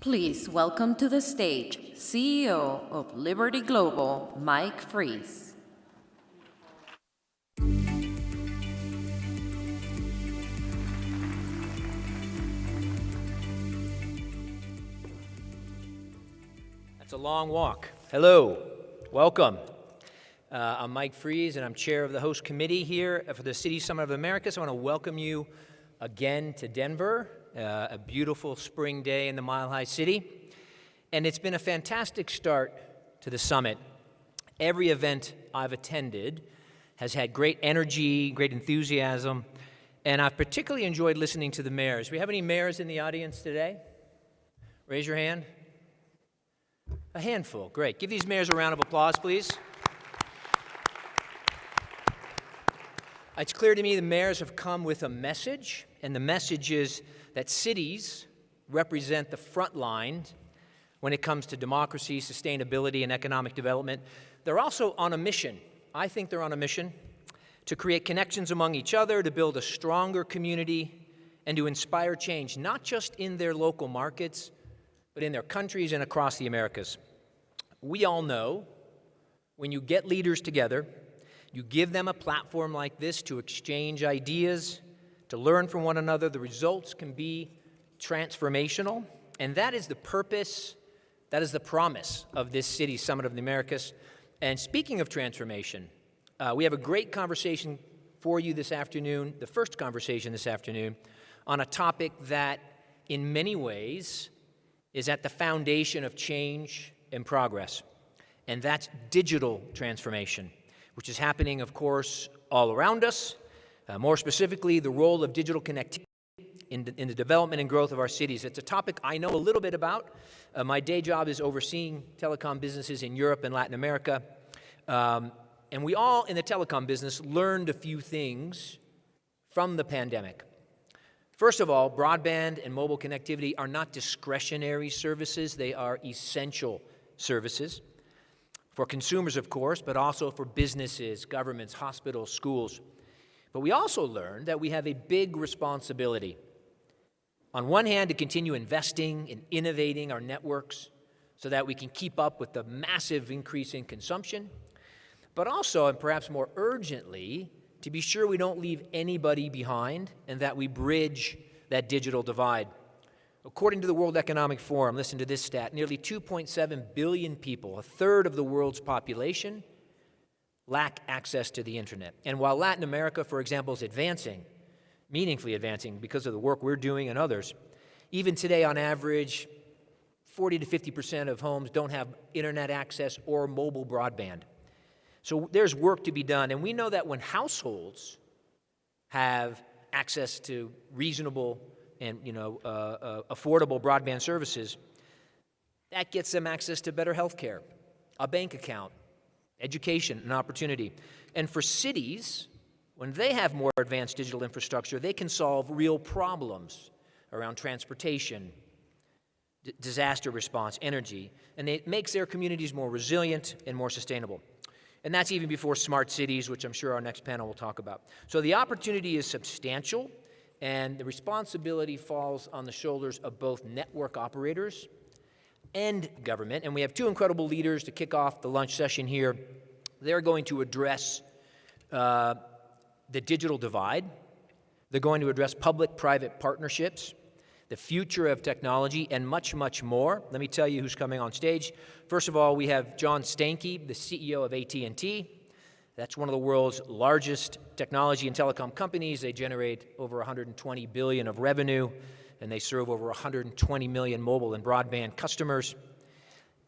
Please welcome to the stage CEO of Liberty Global, Mike Freese. That's a long walk. Hello, welcome. I'm Mike Freese, and I'm chair of the host committee here for the City Summit of America. So I want to welcome you again to Denver, a beautiful spring day in the Mile High City. And it's been a fantastic start to the summit. Every event I've attended has had great energy, great enthusiasm, and I've particularly enjoyed listening to the mayors. Do we have any mayors in the audience today? Raise your hand. A handful, great. Give these mayors a round of applause, please. It's clear to me the mayors have come with a message, and the message is that cities represent the front line when it comes to democracy, sustainability, and economic development. They're also on a mission. I think they're on a mission to create connections among each other, to build a stronger community, and to inspire change, not just in their local markets, but in their countries and across the Americas. We all know when you get leaders together, you give them a platform like this to exchange ideas, to learn from one another, the results can be transformational, and that is the purpose, that is the promise of this City Summit of the Americas. And speaking of transformation, we have a great conversation for you this afternoon, the first conversation this afternoon, on a topic that in many ways is at the foundation of change and progress, and that's digital transformation, which is happening, of course, all around us. More specifically, the role of digital connectivity in the development and growth of our cities. It's a topic I know a little bit about. My day job is overseeing telecom businesses in Europe and Latin America. And we all in the telecom business learned a few things from the pandemic. First of all, broadband and mobile connectivity are not discretionary services. They are essential services for consumers, of course, but also for businesses, governments, hospitals, schools. But we also learned that we have a big responsibility. On one hand, to continue investing and innovating our networks so that we can keep up with the massive increase in consumption, but also, and perhaps more urgently, to be sure we don't leave anybody behind and that we bridge that digital divide. According to the World Economic Forum, listen to this stat, nearly 2.7 billion people, a third of the world's population, lack access to the internet. And while Latin America, for example, is advancing, meaningfully advancing because of the work we're doing and others, even today on average, 40 to 50% of homes don't have internet access or mobile broadband. So there's work to be done, and we know that when households have access to reasonable and affordable broadband services, that gets them access to better health care, a bank account, education, and opportunity. And for cities, when they have more advanced digital infrastructure, they can solve real problems around transportation, disaster response, energy, and it makes their communities more resilient and more sustainable. And that's even before smart cities, which I'm sure our next panel will talk about. So the opportunity is substantial, and the responsibility falls on the shoulders of both network operators and government. And we have two incredible leaders to kick off the lunch session here. They're going to address the digital divide. They're going to address public-private partnerships, the future of technology, and much, much more. Let me tell you who's coming on stage. First of all, we have John Stankey, the CEO of AT&T. That's one of the world's largest technology and telecom companies. They generate over 120 billion of revenue, and they serve over 120 million mobile and broadband customers.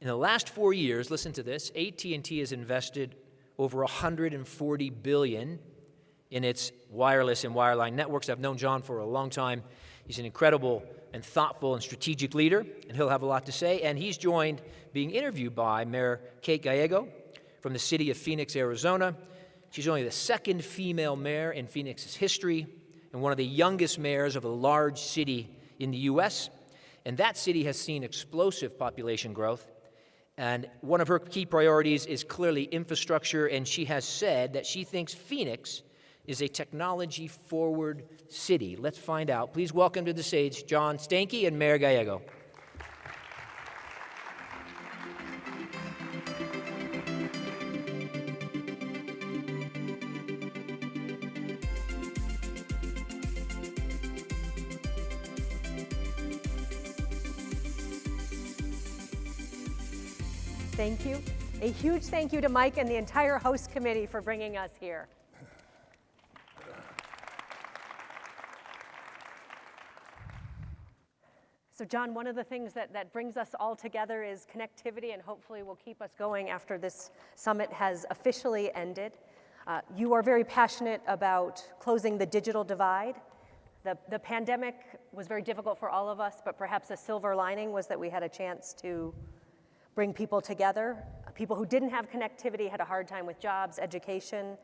In the last 4 years, listen to this, AT&T has invested over 140 billion in its wireless and wireline networks. I've known John for a long time. He's an incredible and thoughtful and strategic leader, and he'll have a lot to say. And he's joined, being interviewed by Mayor Kate Gallego from the city of Phoenix, Arizona. She's only the second female mayor in Phoenix's history and one of the youngest mayors of a large city in the U.S. And that city has seen explosive population growth. And one of her key priorities is clearly infrastructure, and she has said that she thinks Phoenix is a technology-forward city. Let's find out. Please welcome to the stage John Stankey and Mayor Gallego. Thank you. A huge thank you to Mike and the entire host committee for bringing us here. So John, one of the things that brings us all together is connectivity, and hopefully will keep us going after this summit has officially ended. You are very passionate about closing the digital divide. The pandemic was very difficult for all of us, but perhaps a silver lining was that we had a chance to bring people together. People who didn't have connectivity had a hard time with jobs, education,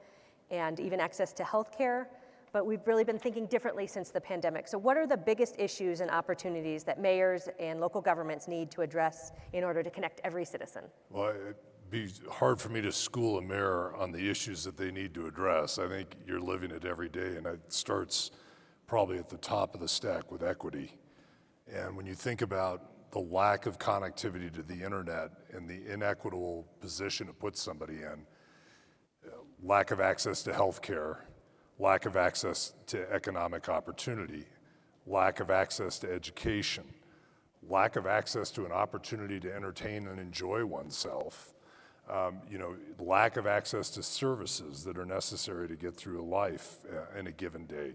and even access to healthcare. But we've really been thinking differently since the pandemic. So what are the biggest issues and opportunities that mayors and local governments need to address in order to connect every citizen? Well, it'd be hard for me to school a mayor on the issues that they need to address. I think you're living it every day, and it starts probably at the top of the stack with equity. And when you think about the lack of connectivity to the internet and the inequitable position it puts somebody in, lack of access to healthcare, lack of access to economic opportunity, lack of access to education, lack of access to an opportunity to entertain and enjoy oneself, lack of access to services that are necessary to get through life in a given day.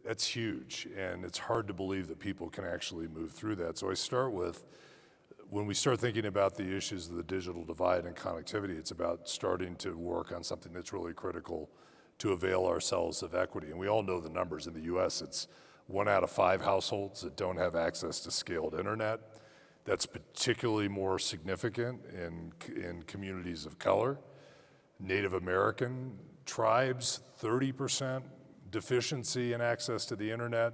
That's huge, and it's hard to believe that people can actually move through that. So I start with, when we start thinking about the issues of the digital divide and connectivity, it's about starting to work on something that's really critical to avail ourselves of equity. And we all know the numbers. In the US, it's 1 out of 5 households that don't have access to scaled internet. That's particularly more significant in communities of color. Native American tribes, 30% deficiency in access to the internet.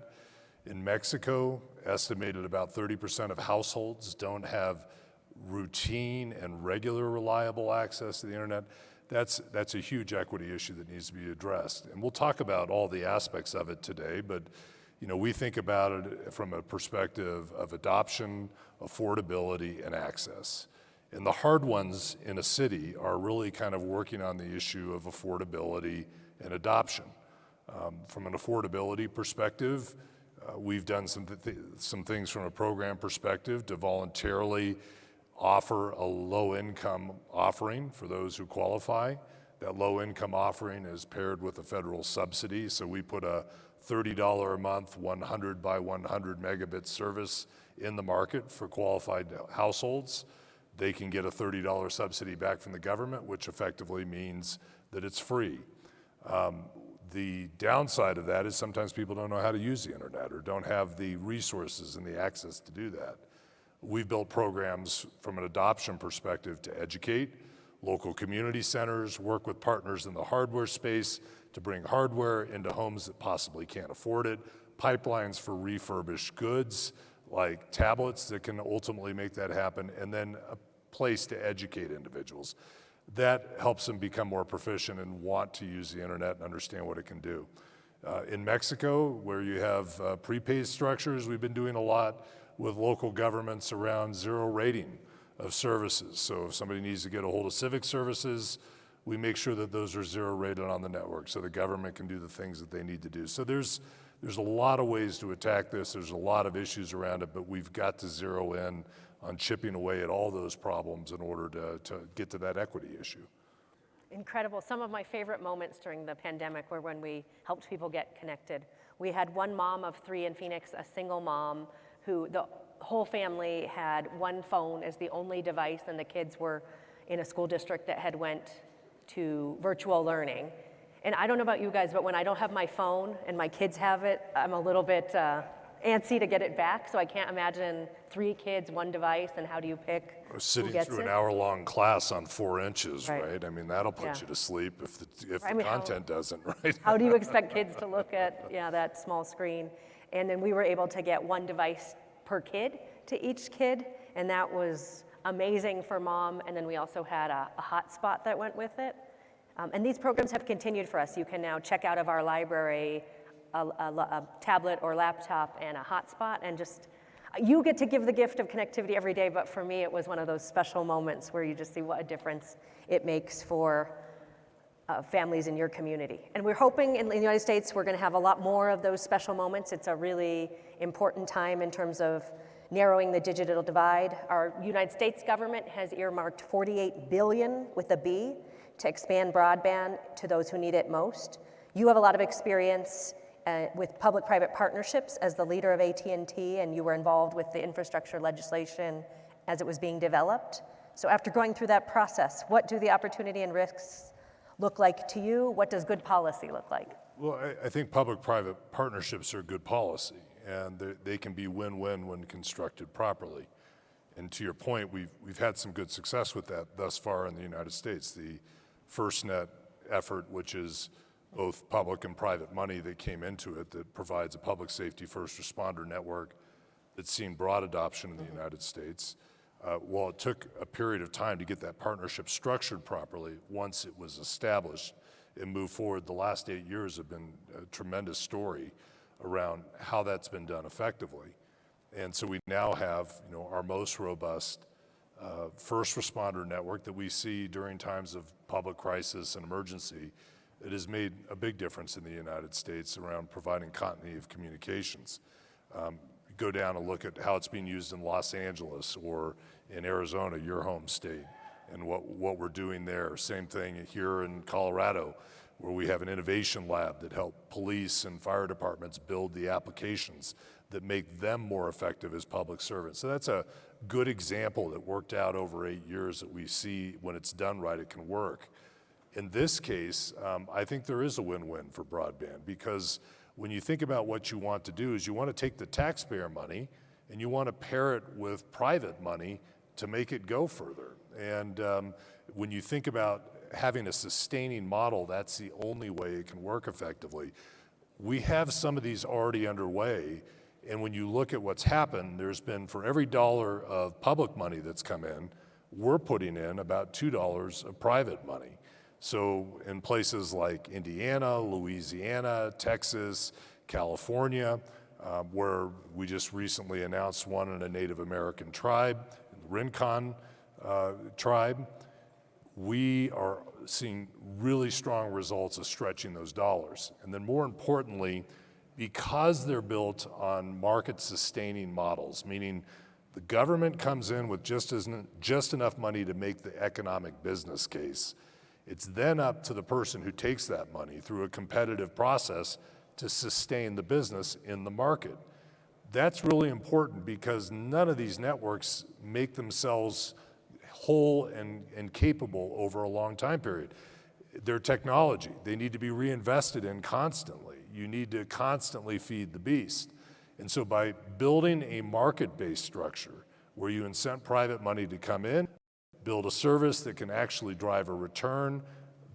In Mexico, estimated about 30% of households don't have routine and regular reliable access to the internet. That's a huge equity issue that needs to be addressed. And we'll talk about all the aspects of it today, but we think about it from a perspective of adoption, affordability, and access. And the hard ones in a city are really kind of working on the issue of affordability and adoption. From an affordability perspective, we've done some things from a program perspective to voluntarily offer a low-income offering for those who qualify. That low-income offering is paired with a federal subsidy, so we put a $30 a month, 100 by 100 megabit service in the market for qualified households. They can get a $30 subsidy back from the government, which effectively means that it's free. The downside of that is sometimes people don't know how to use the internet or don't have the resources and the access to do that. We've built programs from an adoption perspective to educate local community centers, work with partners in the hardware space to bring hardware into homes that possibly can't afford it, pipelines for refurbished goods like tablets that can ultimately make that happen, and then a place to educate individuals. That helps them become more proficient and want to use the internet and understand what it can do. In Mexico, where you have prepaid structures, we've been doing a lot with local governments around zero rating of services. So if somebody needs to get a hold of civic services, we make sure that those are zero rated on the network so the government can do the things that they need to do. So there's a lot of ways to attack this. There's a lot of issues around it, but we've got to zero in on chipping away at all those problems in order to get to that equity issue. Incredible. Some of my favorite moments during the pandemic were when we helped people get connected. We had one mom of 3 in Phoenix, a single mom, who the whole family had one phone as the only device, and the kids were in a school district that had went to virtual learning. And I don't know about you guys, but when I don't have my phone and my kids have it, I'm a little bit antsy to get it back, so I can't imagine 3 kids, 1 device, and how do you pick Sitting who gets through it? an hour-long class on 4 inches, Right. right? I mean, that'll put Yeah. you to sleep if the I mean, content doesn't, right? How do you expect kids to look at that small screen? And then we were able to get 1 device per kid to each kid, and that was amazing for mom. And then we also had a hotspot that went with it. And these programs have continued for us. You can now check out of our library a tablet or laptop and a hotspot, and just, you get to give the gift of connectivity every day, but for me it was one of those special moments where you just see what a difference it makes for families in your community. And we're hoping in the United States we're going to have a lot more of those special moments. It's a really important time in terms of narrowing the digital divide. Our United States government has earmarked $48 billion with a B to expand broadband to those who need it most. You have a lot of experience with public-private partnerships as the leader of AT&T, and you were involved with the infrastructure legislation as it was being developed. So after going through that process, what do the opportunity and risks look like to you? What does good policy look like? Well, I think public-private partnerships are good policy, and they can be win-win when constructed properly. And to your point, we've had some good success with that thus far in the United States. The FirstNet effort, which is both public and private money that came into it, that provides a public safety first responder network that's seen broad adoption in the United States. While it took a period of time to get that partnership structured properly, once it was established and moved forward, the last 8 years have been a tremendous story around how that's been done effectively. And so we now have, our most robust first responder network that we see during times of public crisis and emergency. It has made a big difference in the United States around providing continuity of communications. Go down and look at how it's being used in Los Angeles or in Arizona, your home state, and what we're doing there. Same thing here in Colorado, where we have an innovation lab that help police and fire departments build the applications that make them more effective as public servants. So that's a good example that worked out over 8 years that we see when it's done right, it can work. In this case, I think there is a win-win for broadband, because when you think about what you want to do is you want to take the taxpayer money and you want to pair it with private money to make it go further. And when you think about having a sustaining model, that's the only way it can work effectively. We have some of these already underway, and when you look at what's happened, there's been, for every dollar of public money that's come in, we're putting in about $2 of private money. So in places like Indiana, Louisiana, Texas, California, where we just recently announced one in a Native American tribe, the Rincon tribe, we are seeing really strong results of stretching those dollars. And then more importantly, because they're built on market-sustaining models, meaning the government comes in with just enough money to make the economic business case. It's then up to the person who takes that money through a competitive process to sustain the business in the market. That's really important because none of these networks make themselves whole and capable over a long time period. They're technology. They need to be reinvested in constantly. You need to constantly feed the beast. And so by building a market-based structure where you incent private money to come in, build a service that can actually drive a return,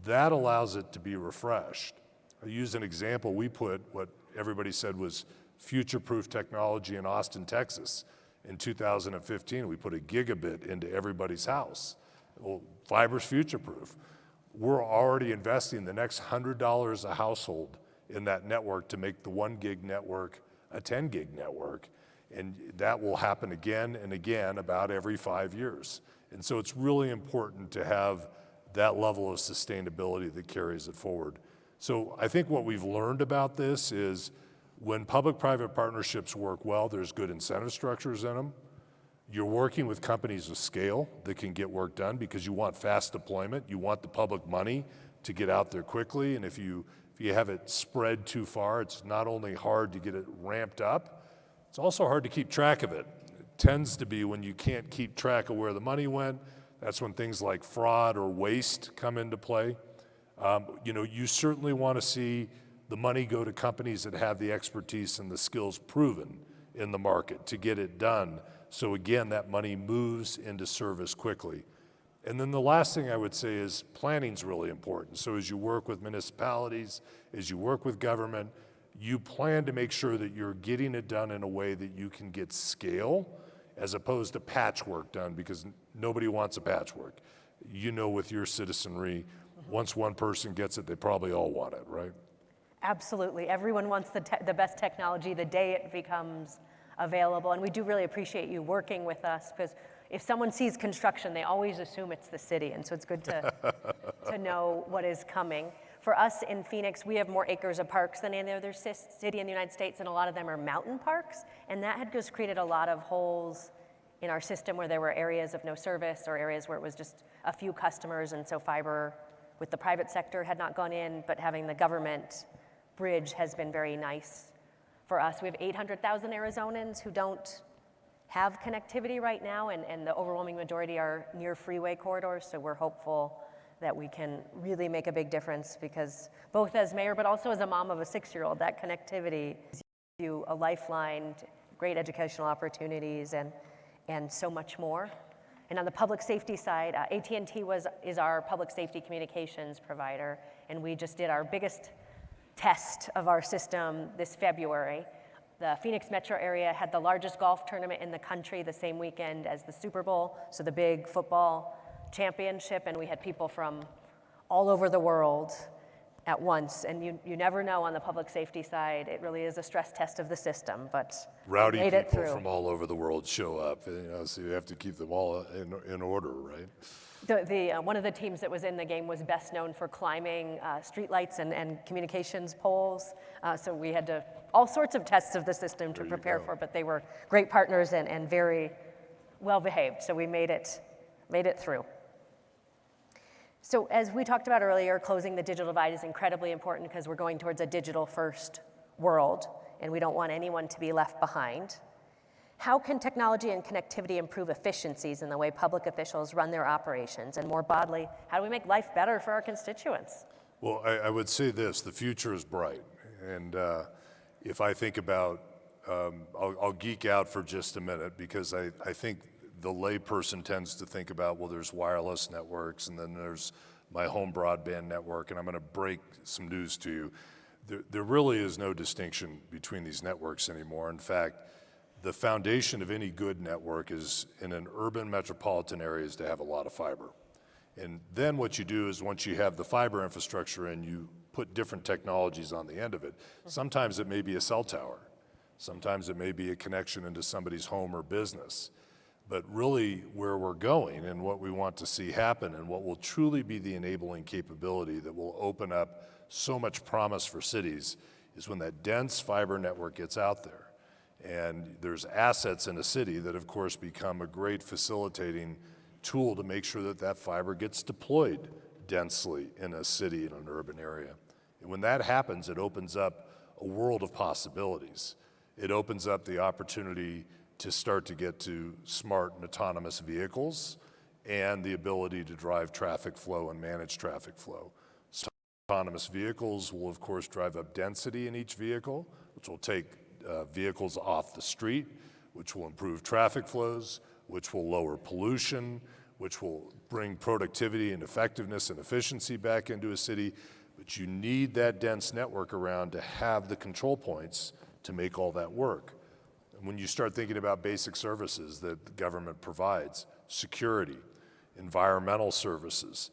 that allows it to be refreshed. I'll use an example. We put what everybody said was future-proof technology in Austin, Texas. In 2015, we put a gigabit into everybody's house. Well, fiber's future-proof. We're already investing the next $100 a household in that network to make the 1 gig network a 10 gig network. And that will happen again and again about every 5 years. And so it's really important to have that level of sustainability that carries it forward. So I think what we've learned about this is when public-private partnerships work well, there's good incentive structures in them. You're working with companies with scale that can get work done because you want fast deployment. You want the public money to get out there quickly. And if you have it spread too far, it's not only hard to get it ramped up, it's also hard to keep track of it. Tends to be when you can't keep track of where the money went. That's when things like fraud or waste come into play. You certainly want to see the money go to companies that have the expertise and the skills proven in the market to get it done. So again, that money moves into service quickly. And then the last thing I would say is planning's really important. So as you work with municipalities, as you work with government, you plan to make sure that you're getting it done in a way that you can get scale as opposed to patchwork done, because nobody wants a patchwork. With your citizenry, once one person gets it, they probably all want it, right? Absolutely. Everyone wants the best technology the day it becomes available. And we do really appreciate you working with us, because if someone sees construction, they always assume it's the city. And so it's good to know what is coming. For us in Phoenix, we have more acres of parks than any other city in the United States, and a lot of them are mountain parks, and that had just created a lot of holes in our system where there were areas of no service or areas where it was just a few customers, and so fiber with the private sector had not gone in, but having the government bridge has been very nice for us. We have 800,000 Arizonans who don't have connectivity right now, and the overwhelming majority are near freeway corridors, so we're hopeful that we can really make a big difference, because both as mayor but also as a mom of a 6-year-old, that connectivity gives you a lifeline, great educational opportunities, and so much more. And on the public safety side, AT&T is our public safety communications provider, and we just did our biggest test of our system this February. The Phoenix metro area had the largest golf tournament in the country the same weekend as the Super Bowl, so the big football championship, and we had people from all over the world at once, and you never know on the public safety side. It really is a stress test of the system, but Rowdy made it people through. from all over the world show up, so you have to keep them all in order, right? One of the teams that was in the game was best known for climbing streetlights and communications poles, so we had to all sorts of tests of the system to prepare for, but they were great partners and very well behaved, so we made it through. So as we talked about earlier, closing the digital divide is incredibly important because we're going towards a digital-first world, and we don't want anyone to be left behind. How can technology and connectivity improve efficiencies in the way public officials run their operations? And more broadly, how do we make life better for our constituents? Well, I would say this, the future is bright. And if I think about, I'll geek out for just a minute, because I think the layperson tends to think about, well, there's wireless networks, and then there's my home broadband network, and I'm gonna break some news to you. There really is no distinction between these networks anymore. In fact, the foundation of any good network is in an urban metropolitan area is to have a lot of fiber. And then what you do is once you have the fiber infrastructure in, you put different technologies on the end of it. Sometimes it may be a cell tower. Sometimes it may be a connection into somebody's home or business. But really where we're going and what we want to see happen and what will truly be the enabling capability that will open up so much promise for cities is when that dense fiber network gets out there. And there's assets in a city that of course become a great facilitating tool to make sure that that fiber gets deployed densely in a city, in an urban area. And when that happens, it opens up a world of possibilities. It opens up the opportunity to start to get to smart and autonomous vehicles and the ability to drive traffic flow and manage traffic flow. So autonomous vehicles will of course drive up density in each vehicle, which will take vehicles off the street, which will improve traffic flows, which will lower pollution, which will bring productivity and effectiveness and efficiency back into a city. But you need that dense network around to have the control points to make all that work. And when you start thinking about basic services that the government provides, security, environmental services,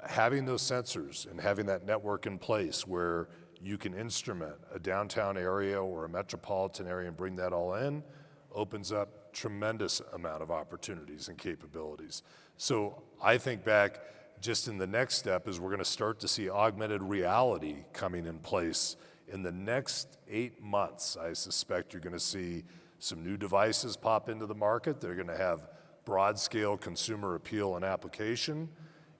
having those sensors and having that network in place where you can instrument a downtown area or a metropolitan area and bring that all in, opens up tremendous amount of opportunities and capabilities. So I think back just in the next step is we're gonna start to see augmented reality coming in place. In the next 8 months, I suspect you're gonna see some new devices pop into the market. They're gonna have broad scale consumer appeal and application.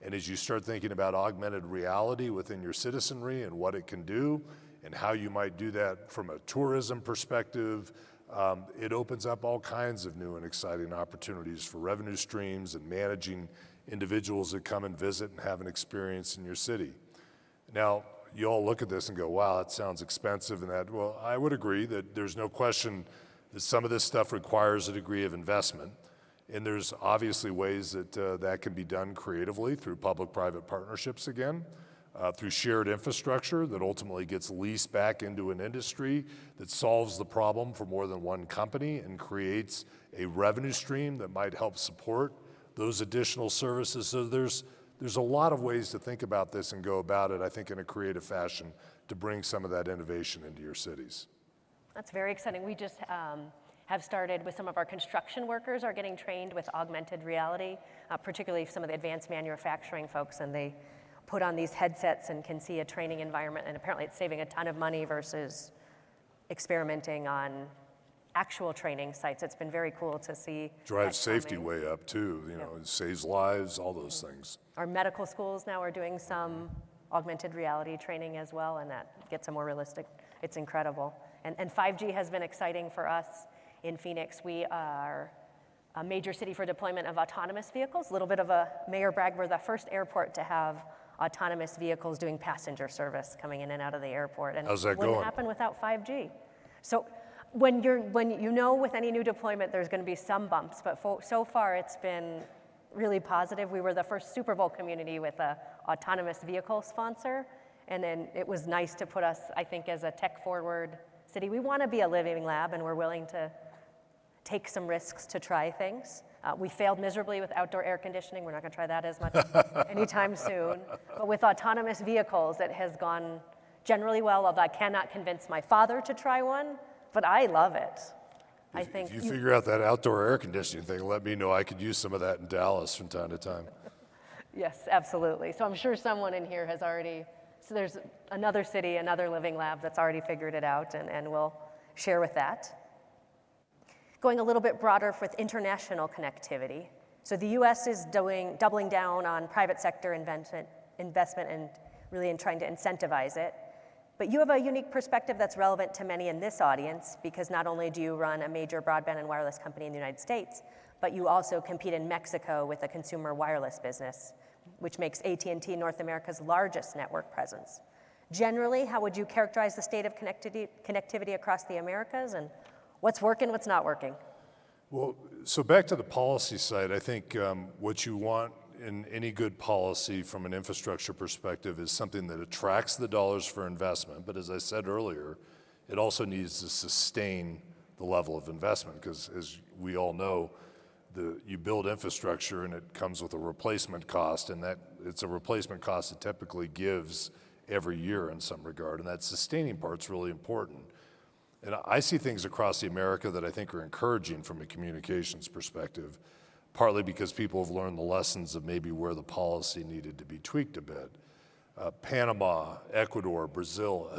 And as you start thinking about augmented reality within your citizenry and what it can do and how you might do that from a tourism perspective, it opens up all kinds of new and exciting opportunities for revenue streams and managing individuals that come and visit and have an experience in your city. Now, you all look at this and go, wow, that sounds expensive and that, well, I would agree that there's no question that some of this stuff requires a degree of investment. And there's obviously ways that that can be done creatively through public-private partnerships again, through shared infrastructure that ultimately gets leased back into an industry that solves the problem for more than one company and creates a revenue stream that might help support those additional services. So there's a lot of ways to think about this and go about it, I think, in a creative fashion to bring some of that innovation into your cities. That's very exciting. We just have started with some of our construction workers are getting trained with augmented reality, particularly some of the advanced manufacturing folks, and they put on these headsets and can see a training environment, and apparently it's saving a ton of money versus experimenting on actual training sites. It's been very cool to see. Drives safety way up too, you know, it saves lives, all those things. Our medical schools now are doing some augmented reality training as well, and that gets a more realistic, it's incredible. And 5G has been exciting for us in Phoenix. We are a major city for deployment of autonomous vehicles. A little bit of a mayor brag, we're the first airport to have autonomous vehicles doing passenger service coming in and out of the airport. And how's that wouldn't going? happen without 5G. So when you know with any new deployment there's going to be some bumps, but so far it's been really positive. We were the first Super Bowl community with a autonomous vehicle sponsor, and then it was nice to put us, I think, as a tech-forward city. We want to be a living lab, and we're willing to take some risks to try things. We failed miserably with outdoor air conditioning. We're not going to try that as much anytime soon. But with autonomous vehicles, it has gone generally well, although I cannot convince my father to try one, but I love it. I think If you figure out that outdoor air conditioning thing, let me know. I could use some of that in Dallas from time to time. Yes, absolutely. So I'm sure someone in here has already, so there's another city, another living lab that's already figured it out, and we'll share with that. Going a little bit broader with international connectivity. So the US is doubling down on private sector investment and really in trying to incentivize it. But you have a unique perspective that's relevant to many in this audience, because not only do you run a major broadband and wireless company in the United States, but you also compete in Mexico with a consumer wireless business, which makes AT&T North America's largest network presence. Generally, how would you characterize the state of connectivity across the Americas, and what's working, what's not working? Well, so back to the policy side, I think what you want in any good policy from an infrastructure perspective is something that attracts the dollars for investment. But as I said earlier, it also needs to sustain the level of investment, because as we all know, you build infrastructure and it comes with a replacement cost, and that it's a replacement cost that typically gives every year in some regard, and that sustaining part's really important. And I see things across the America that I think are encouraging from a communications perspective, partly because people have learned the lessons of maybe where the policy needed to be tweaked a bit. Panama, Ecuador, Brazil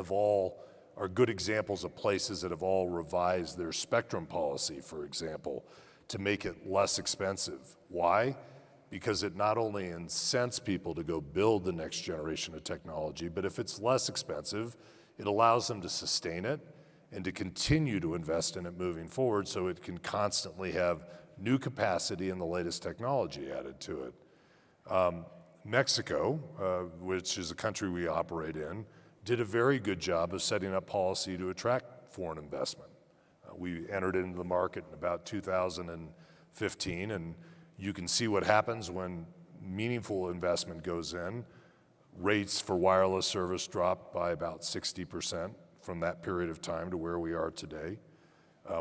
are good examples of places that have all revised their spectrum policy, for example, to make it less expensive. Why? Because it not only incents people to go build the next generation of technology, but if it's less expensive, it allows them to sustain it and to continue to invest in it moving forward, so it can constantly have new capacity and the latest technology added to it. Mexico, which is a country we operate in, did a very good job of setting up policy to attract foreign investment. We entered into the market in about 2015, and you can see what happens when meaningful investment goes in. Rates for wireless service dropped by about 60% from that period of time to where we are today.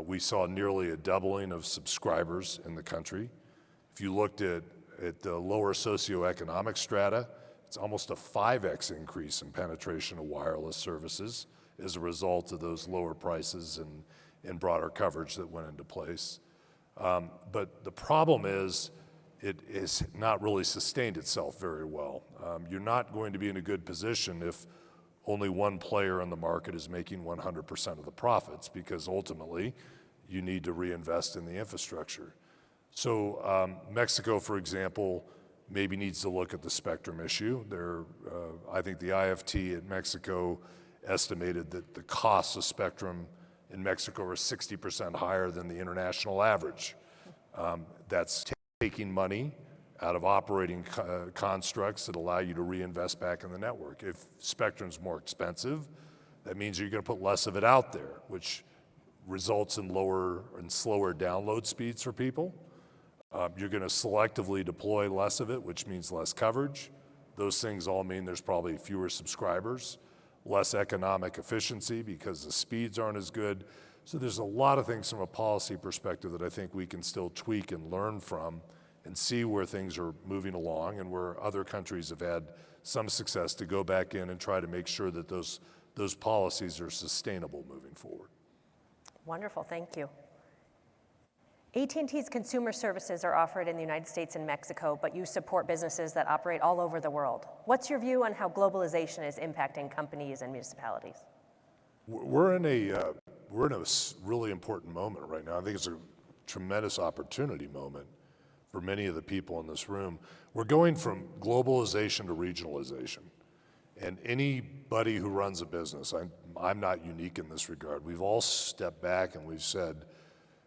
We saw nearly a doubling of subscribers in the country. If you looked at the lower socioeconomic strata, it's almost a 5x increase in penetration of wireless services as a result of those lower prices and broader coverage that went into place. But the problem is it has not really sustained itself very well. You're not going to be in a good position if only one player in the market is making 100% of the profits, because ultimately you need to reinvest in the infrastructure. So Mexico, for example, maybe needs to look at the spectrum issue. I think the IFT at Mexico estimated that the costs of spectrum in Mexico are 60% higher than the international average. That's taking money out of operating constructs that allow you to reinvest back in the network. If spectrum's more expensive, that means you're going to put less of it out there, which results in lower and slower download speeds for people. You're going to selectively deploy less of it, which means less coverage. Those things all mean there's probably fewer subscribers, less economic efficiency because the speeds aren't as good. So there's a lot of things from a policy perspective that I think we can still tweak and learn from and see where things are moving along and where other countries have had some success to go back in and try to make sure that those policies are sustainable moving forward. Wonderful, thank you. AT&T's consumer services are offered in the United States and Mexico, but you support businesses that operate all over the world. What's your view on how globalization is impacting companies and municipalities? We're in a really important moment right now. I think it's a tremendous opportunity moment for many of the people in this room. We're going from globalization to regionalization. And anybody who runs a business, I'm not unique in this regard. We've all stepped back and we've said,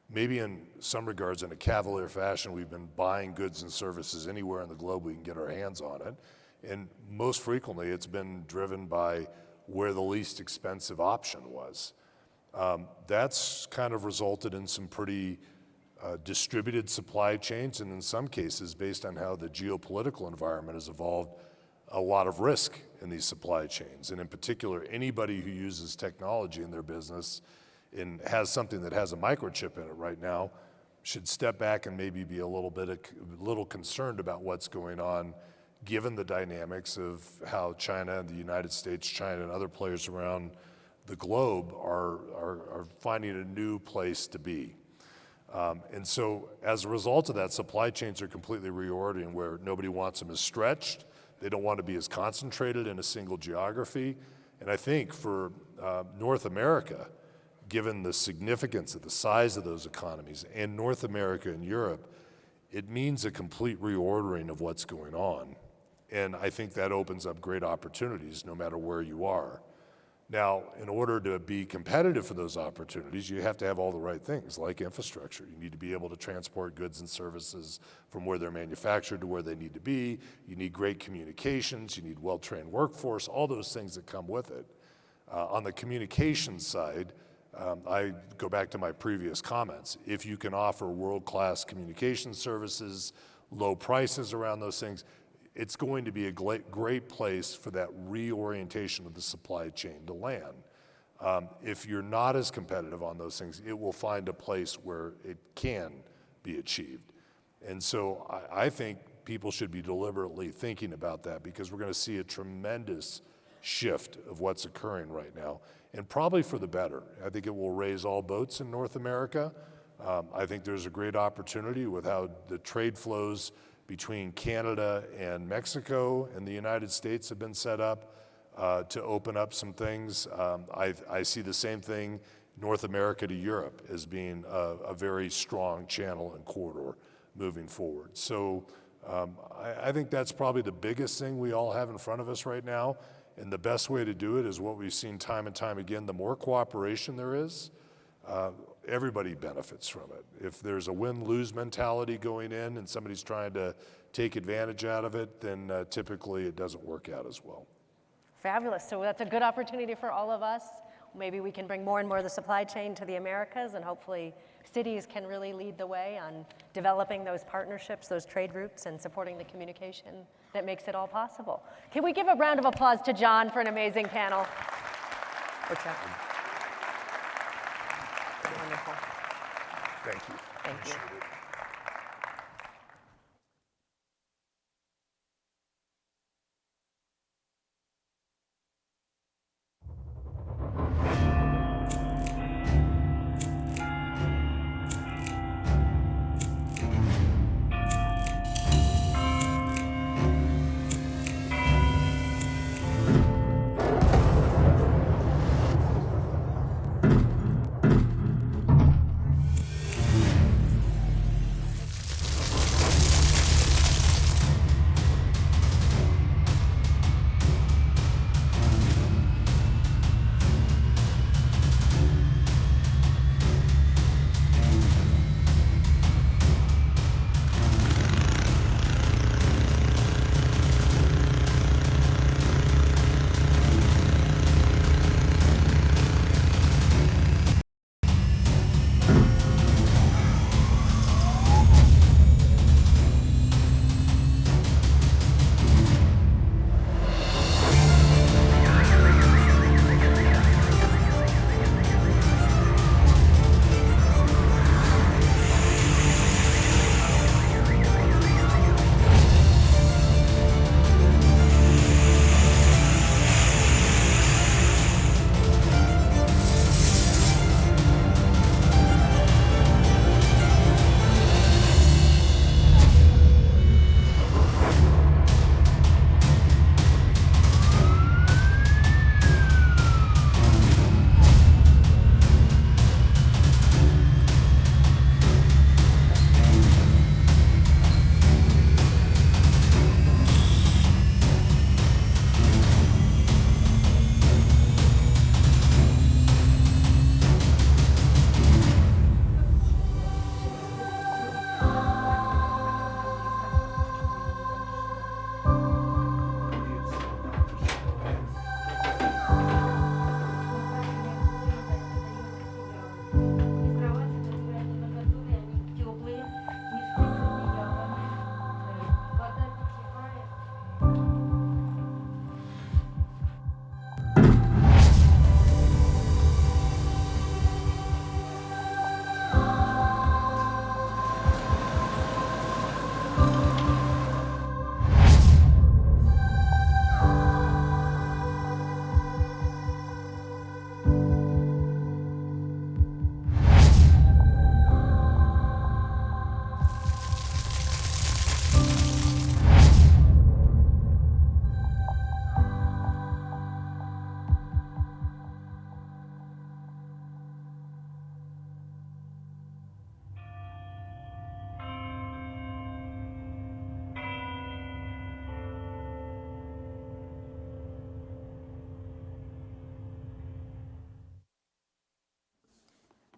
maybe in some regards in a cavalier fashion, we've been buying goods and services anywhere in the globe we can get our hands on it. And most frequently, it's been driven by where the least expensive option was. That's kind of resulted in some pretty distributed supply chains, and in some cases, based on how the geopolitical environment has evolved, a lot of risk in these supply chains. And in particular, anybody who uses technology in their business and has something that has a microchip in it right now should step back and maybe be a little concerned about what's going on, given the dynamics of how China and the United States, China and other players around the globe are finding a new place to be. And so as a result of that, supply chains are completely reordering where nobody wants them as stretched. They don't want to be as concentrated in a single geography. And I think for North America, given the significance of the size of those economies, and North America and Europe, it means a complete reordering of what's going on. And I think that opens up great opportunities no matter where you are. Now, in order to be competitive for those opportunities, you have to have all the right things, like infrastructure. You need to be able to transport goods and services from where they're manufactured to where they need to be. You need great communications. You need well-trained workforce, all those things that come with it. On the communications side, I go back to my previous comments. If you can offer world-class communication services, low prices around those things, it's going to be a great place for that reorientation of the supply chain to land. If you're not as competitive on those things, it will find a place where it can be achieved. And so I think people should be deliberately thinking about that, because we're going to see a tremendous shift of what's occurring right now, and probably for the better. I think it will raise all boats in North America. I think there's a great opportunity with how the trade flows between Canada and Mexico and the United States have been set up to open up some things. I see the same thing, North America to Europe, as being a very strong channel and corridor moving forward. So I think that's probably the biggest thing we all have in front of us right now. And the best way to do it is what we've seen time and time again. The more cooperation there is, everybody benefits from it. If there's a win-lose mentality going in and somebody's trying to take advantage out of it, then typically it doesn't work out as well. Fabulous. So that's a good opportunity for all of us. Maybe we can bring more and more of the supply chain to the Americas, and hopefully cities can really lead the way on developing those partnerships, those trade routes, and supporting the communication that makes it all possible. Can we give a round of applause to John for an amazing panel? Or Chuck? Wonderful. Thank you. Thank you. Appreciate it.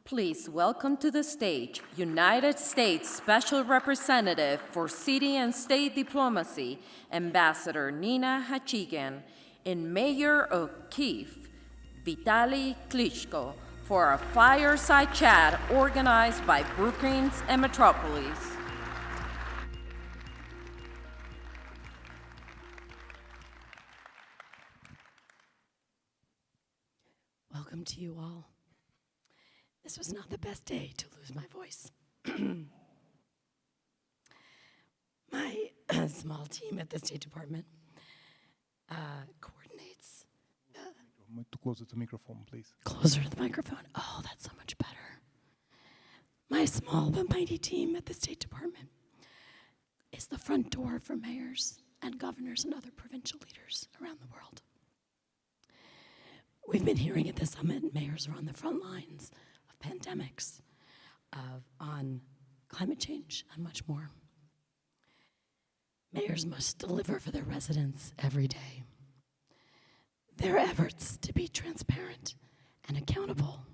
Please welcome to the stage United States Special Representative for City and State Diplomacy, Ambassador Nina Hachigian, and Mayor of Kyiv, Vitali Klitschko, for a fireside chat organized by Brookings and Metropolis. Welcome to you all. This was not the best day to lose my voice. My small team at the State Department coordinates. To closer to the microphone, please. Closer to the microphone. Oh, that's so much better. My small but mighty team at the State Department is the front door for mayors and governors and other provincial leaders around the world. We've been hearing at the summit, mayors are on the front lines of pandemics, on climate change, and much more. Mayors must deliver for their residents every day. Their efforts to be transparent and accountable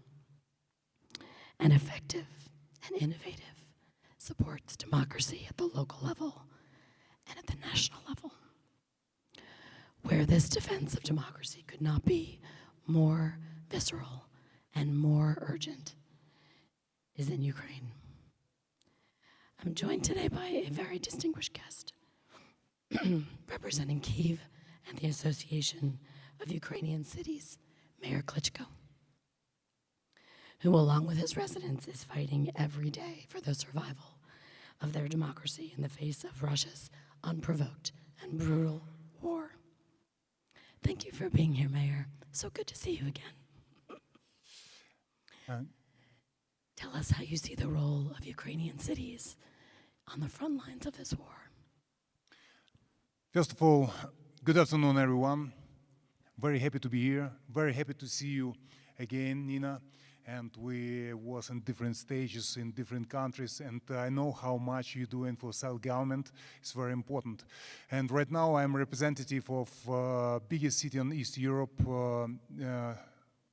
and effective and innovative supports democracy at the local level and at the national level. Where this defense of democracy could not be more visceral and more urgent is in Ukraine. I'm joined today by a very distinguished guest representing Kyiv and the Association of Ukrainian Cities, Mayor Klitschko, who along with his residents is fighting every day for the survival of their democracy in the face of Russia's unprovoked and brutal war. Thank you for being here, Mayor. So good to see you again. Tell us how you see the role of Ukrainian cities on the front lines of this war. First of all, good afternoon, everyone. Very happy to be here. Very happy to see you again, Nina. And we was in different stages in different countries, and I know how much you're doing for self-government. It's very important. And right now I'm representative of biggest city in East Europe,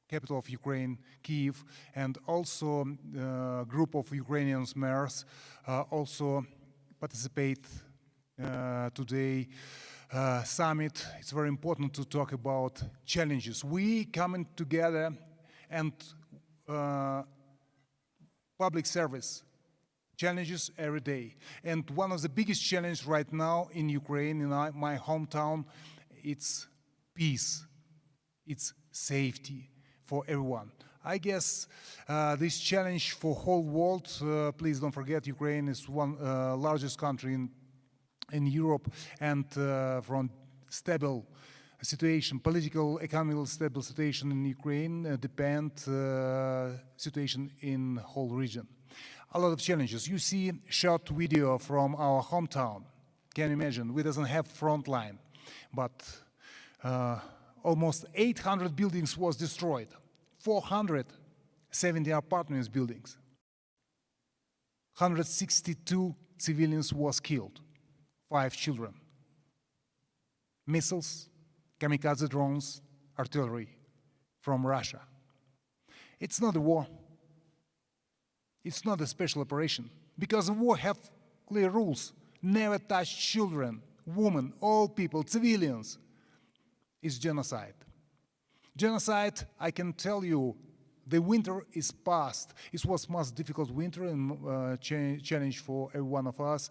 capital of Ukraine, Kyiv, and also group of Ukrainian mayors also participate today summit. It's very important to talk about challenges. We coming together and public service challenges every day. And one of the biggest challenges right now in Ukraine, in my hometown, it's peace, it's safety for everyone. I guess this challenge for whole world, please don't forget Ukraine is one largest country in Europe, and from stable situation, political, economical stable situation in Ukraine depend situation in whole region. A lot of challenges. You see short video from our hometown. Can you imagine? We doesn't have front line, but almost 800 buildings was destroyed. 470 apartments buildings. 162 civilians was killed. 5 children. Missiles, kamikaze drones, artillery from Russia. It's not a war. It's not a special operation, because the war have clear rules. Never touch children, women, all people, civilians. It's genocide. Genocide, I can tell you, the winter is past. It was most difficult winter and challenge for every one of us.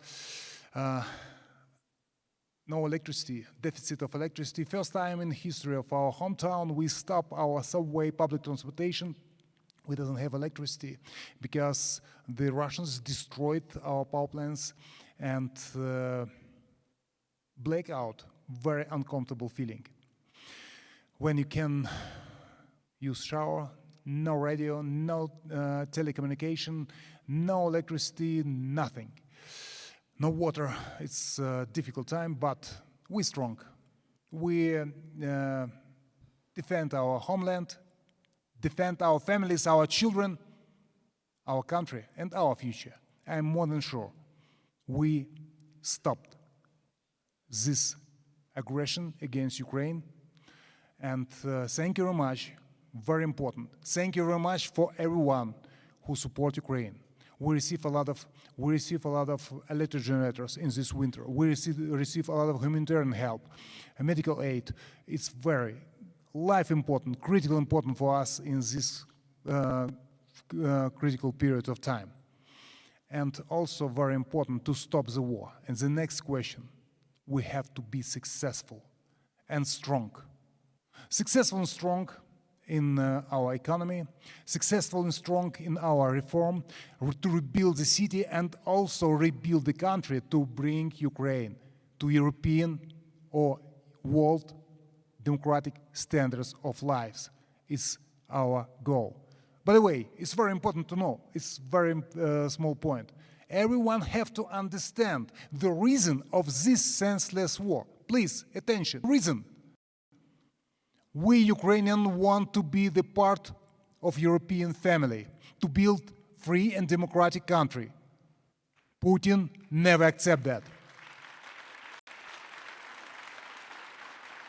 No electricity, deficit of electricity. First time in history of our hometown, we stop our subway, public transportation. We don't have electricity because the Russians destroyed our power plants, and blackout, very uncomfortable feeling. When you can use shower, no radio, no telecommunication, no electricity, nothing. No water. It's a difficult time, but we're strong. We defend our homeland, defend our families, our children, our country, and our future. I'm more than sure we stopped this aggression against Ukraine. And thank you very much. Very important. Thank you very much for everyone who support Ukraine. We receive a lot of electric generators in this winter. We receive a lot of humanitarian help, medical aid. It's very life important, critical important for us in this critical period of time. And also very important to stop the war. And the next question, we have to be successful and strong. Successful and strong in our economy, successful and strong in our reform, to rebuild the city and also rebuild the country to bring Ukraine to European or world democratic standards of lives. It's our goal. By the way, it's very important to know, it's very small point. Everyone have to understand the reason of this senseless war. Please, attention, reason. We Ukrainians want to be the part of European family, to build free and democratic country. Putin never accept that.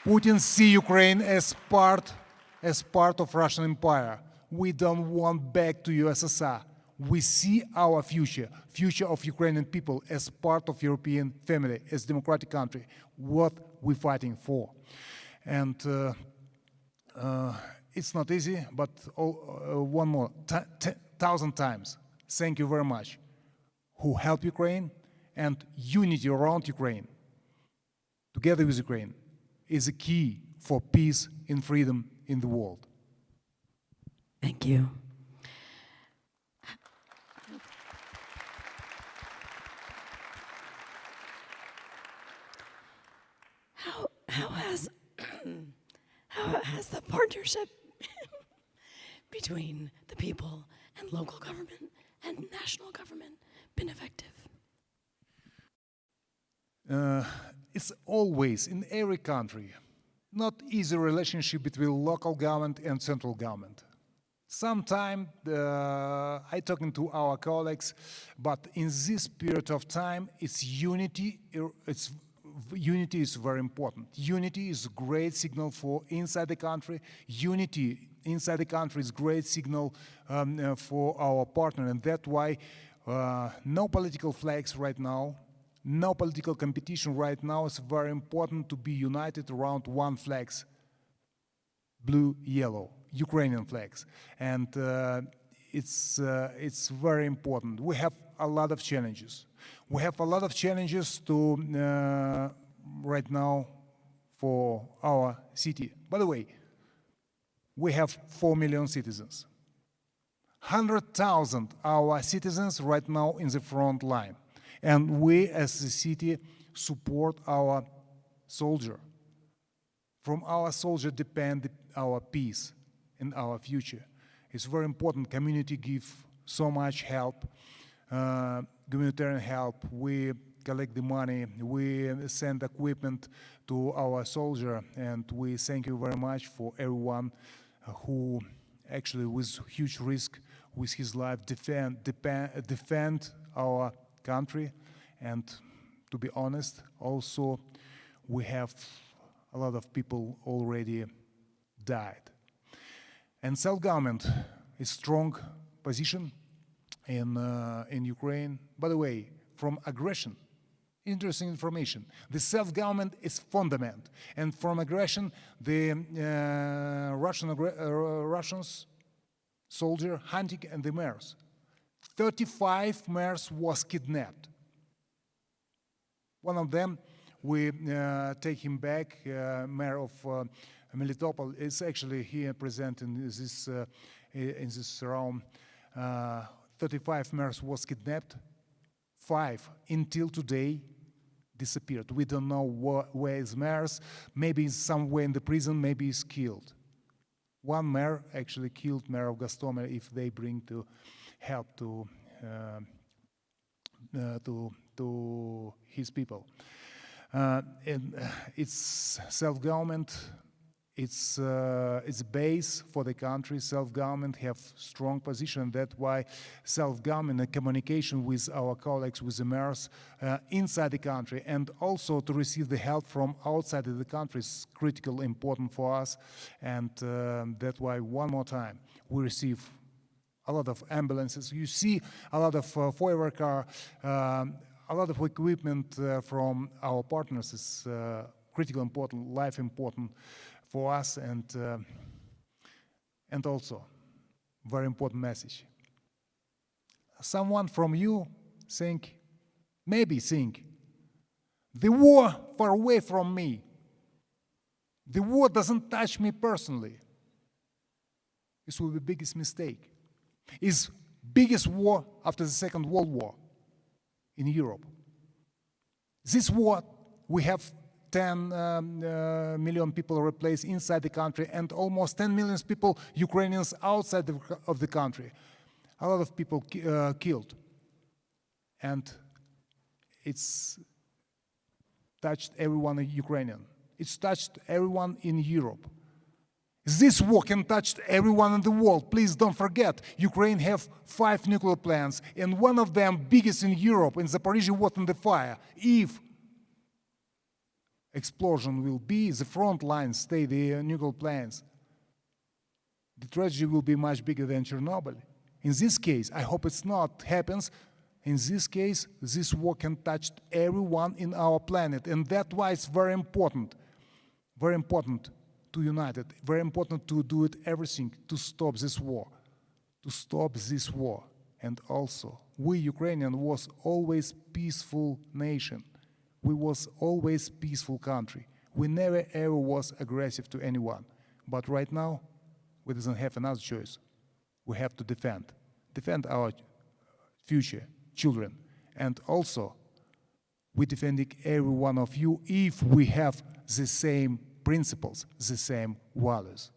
Putin see Ukraine as part of Russian Empire. We don't want back to USSR. We see our future of Ukrainian people as part of European family, as democratic country, what we're fighting for. And it's not easy, but one more, 1,000 times, thank you very much, who help Ukraine, and unity around Ukraine, together with Ukraine, is a key for peace and freedom in the world. Thank you. How has the partnership between the people and local government and national government been effective? It's always, in every country, not easy relationship between local government and central government. Sometimes I talking to our colleagues, but in this period of time, it's unity. Unity is very important. Unity is a great signal for inside the country. Unity inside the country is a great signal for our partner, and that's why no political flags right now, no political competition right now. It's very important to be united around one flags, blue, yellow, Ukrainian flags, and it's very important. We have a lot of challenges. We have a lot of challenges to right now for our city. By the way, we have 4 million citizens. 100,000 our citizens right now in the front line, and we as a city support our soldier. From our soldier depend our peace and our future. It's very important. Community give so much help, humanitarian help. We collect the money. We send equipment to our soldier, and we thank you very much for everyone who actually with huge risk with his life defend our country. And to be honest, also we have a lot of people already died. And self-government is strong position in Ukraine. By the way, from aggression, interesting information. The self-government is fundament, and from aggression, the Russians soldier hunting and the mayors. 35 mayors was kidnapped. One of them, we take him back, mayor of Melitopol is actually here present in this realm. 35 mayors was kidnapped. 5 until today disappeared. We don't know where is mayors. Maybe he's somewhere in the prison. Maybe he's killed. One mayor actually killed mayor of Gostomel if they bring to help to his people. And it's self-government. It's a base for the country. Self-government have strong position. That's why self-government and communication with our colleagues, with the mayors inside the country, and also to receive the help from outside of the country is critical, important for us. And that's why one more time we receive a lot of ambulances. You see a lot of fire car, a lot of equipment from our partners is critical important, life important for us, and also very important message. Someone from you maybe think, the war far away from me. The war doesn't touch me personally. This will be the biggest mistake. It's biggest war after the Second World War in Europe. This war, we have 10 million people replaced inside the country and almost 10 million people, Ukrainians, outside of the country. A lot of people killed. And it's touched everyone in Ukrainian. It's touched everyone in Europe. This war can touch everyone in the world. Please don't forget, Ukraine have 5 nuclear plants, and one of them biggest in Europe, in Zaporizhzhia, was in the fire. If explosion will be, the front lines stay the nuclear plants, the tragedy will be much bigger than Chernobyl. In this case, I hope it's not happens. In this case, this war can touch everyone in our planet, and that's why it's very important to unite it, very important to do it everything to stop this war, And also, we Ukrainian was always peaceful nation. We was always peaceful country. We never ever was aggressive to anyone. But right now, we doesn't have another choice. We have to defend our future, children. And also, we're defending every one of you if we have the same principles, the same values.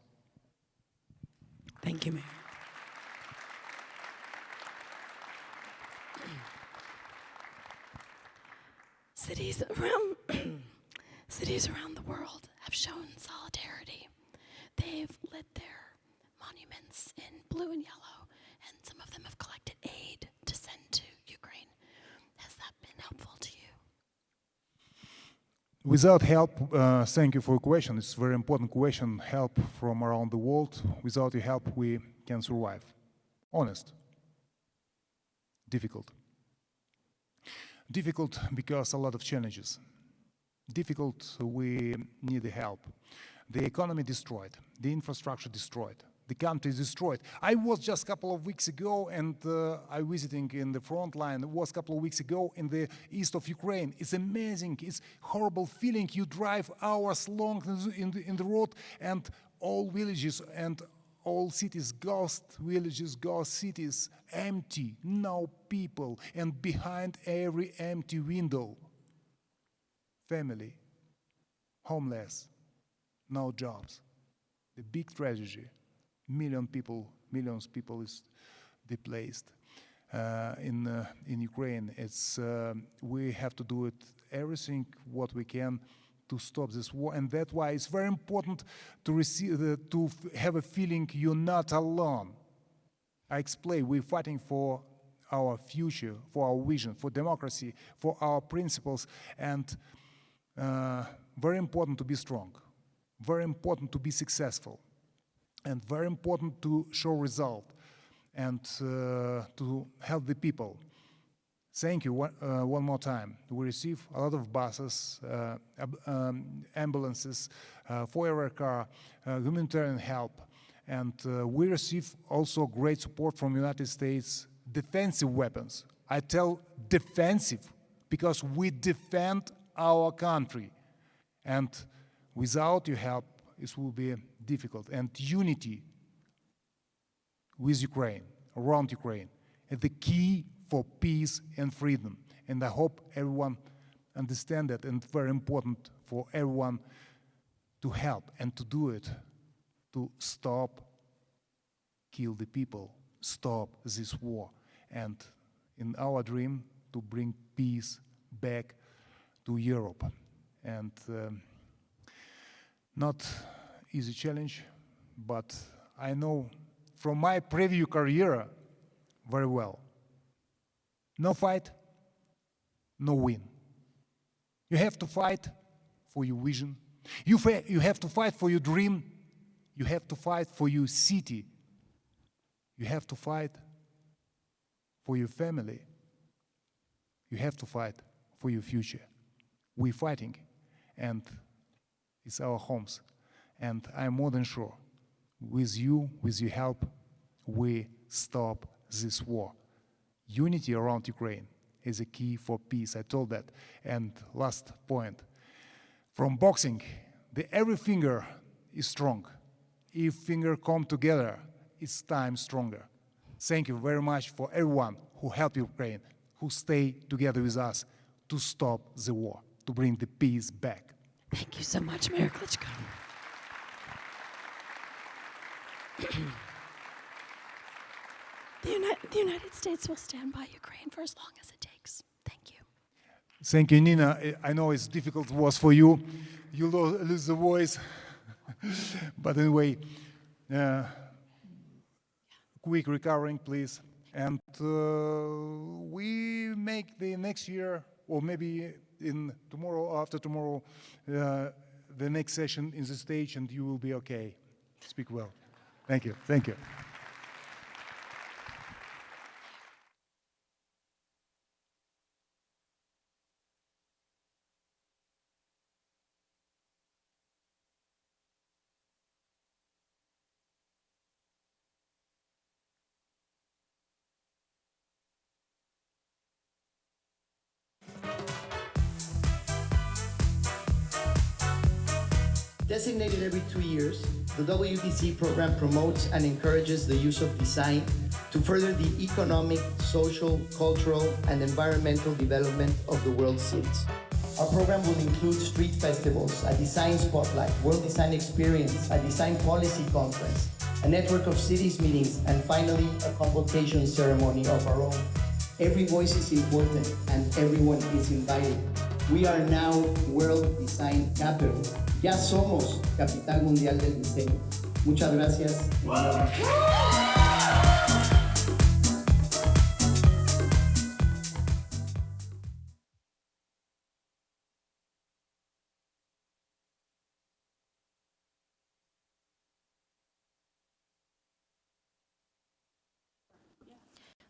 Thank you, Mayor. Cities around the world have shown solidarity. They've lit their monuments in blue and yellow, and some of them have collected aid to send to Ukraine. Has that been helpful to you? Without help, thank you for your question. It's a very important question. Help from around the world. Without your help, we can survive. Honest. Difficult. Difficult because a lot of challenges. Difficult, we need the help. The economy destroyed. The infrastructure destroyed. The country is destroyed. I was just a couple of weeks ago, and I visiting in the front line. It was a couple of weeks ago in the east of Ukraine. It's amazing. It's horrible feeling. You drive hours long in the road, and all villages and all cities, ghost villages, ghost cities, empty, no people, and behind every empty window, family, homeless, no jobs. The big tragedy. Millions people is displaced in Ukraine. It's we have to do it everything what we can to stop this war, and that's why it's very important to have a feeling you're not alone. I explain, we're fighting for our future, for our vision, for democracy, for our principles, and very important to be strong, very important to be successful, and very important to show result and to help the people. Thank you one more time. We receive a lot of buses, ambulances, fire car, humanitarian help, and we receive also great support from United States defensive weapons. I tell defensive because we defend our country, and without your help, it will be difficult. And unity with Ukraine, around Ukraine, is the key for peace and freedom. And I hope everyone understands that, and it's very important for everyone to help and to do it, to stop, kill the people, stop this war. And in our dream, to bring peace back to Europe. And not easy challenge, but I know from my previous career very well. No fight, no win. You have to fight for your vision. You have to fight for your dream. You have to fight for your city. You have to fight for your family. You have to fight for your future. We're fighting, and it's our homes. And I'm more than sure, with you, with your help, we stop this war. Unity around Ukraine is a key for peace. I told that. And last point, from boxing, every finger is strong. If fingers come together, it's time stronger. Thank you very much for everyone who helped Ukraine, who stay together with us to stop the war, to bring the peace back. Thank you so much, Mayor Klitschko. The United States will stand by Ukraine for as long as it takes. Thank you. Thank you, Nina. I know it's difficult was for you. You lose the voice. But anyway, quick recovering, please. And we make the next year, or maybe in tomorrow, after tomorrow, the next session in the stage, and you will be okay. Speak well. Thank you. Thank you. Designated every 2 years, the WTC program promotes and encourages the use of design to further the economic, social, cultural, and environmental development of the world's cities. Our program will include street festivals, a design spotlight, World Design Experience, a design policy conference, a network of cities meetings, and finally, a convocation ceremony of our own. Every voice is important and everyone is invited. We are now World Design Capital. Ya somos capital mundial del diseño. Muchas gracias.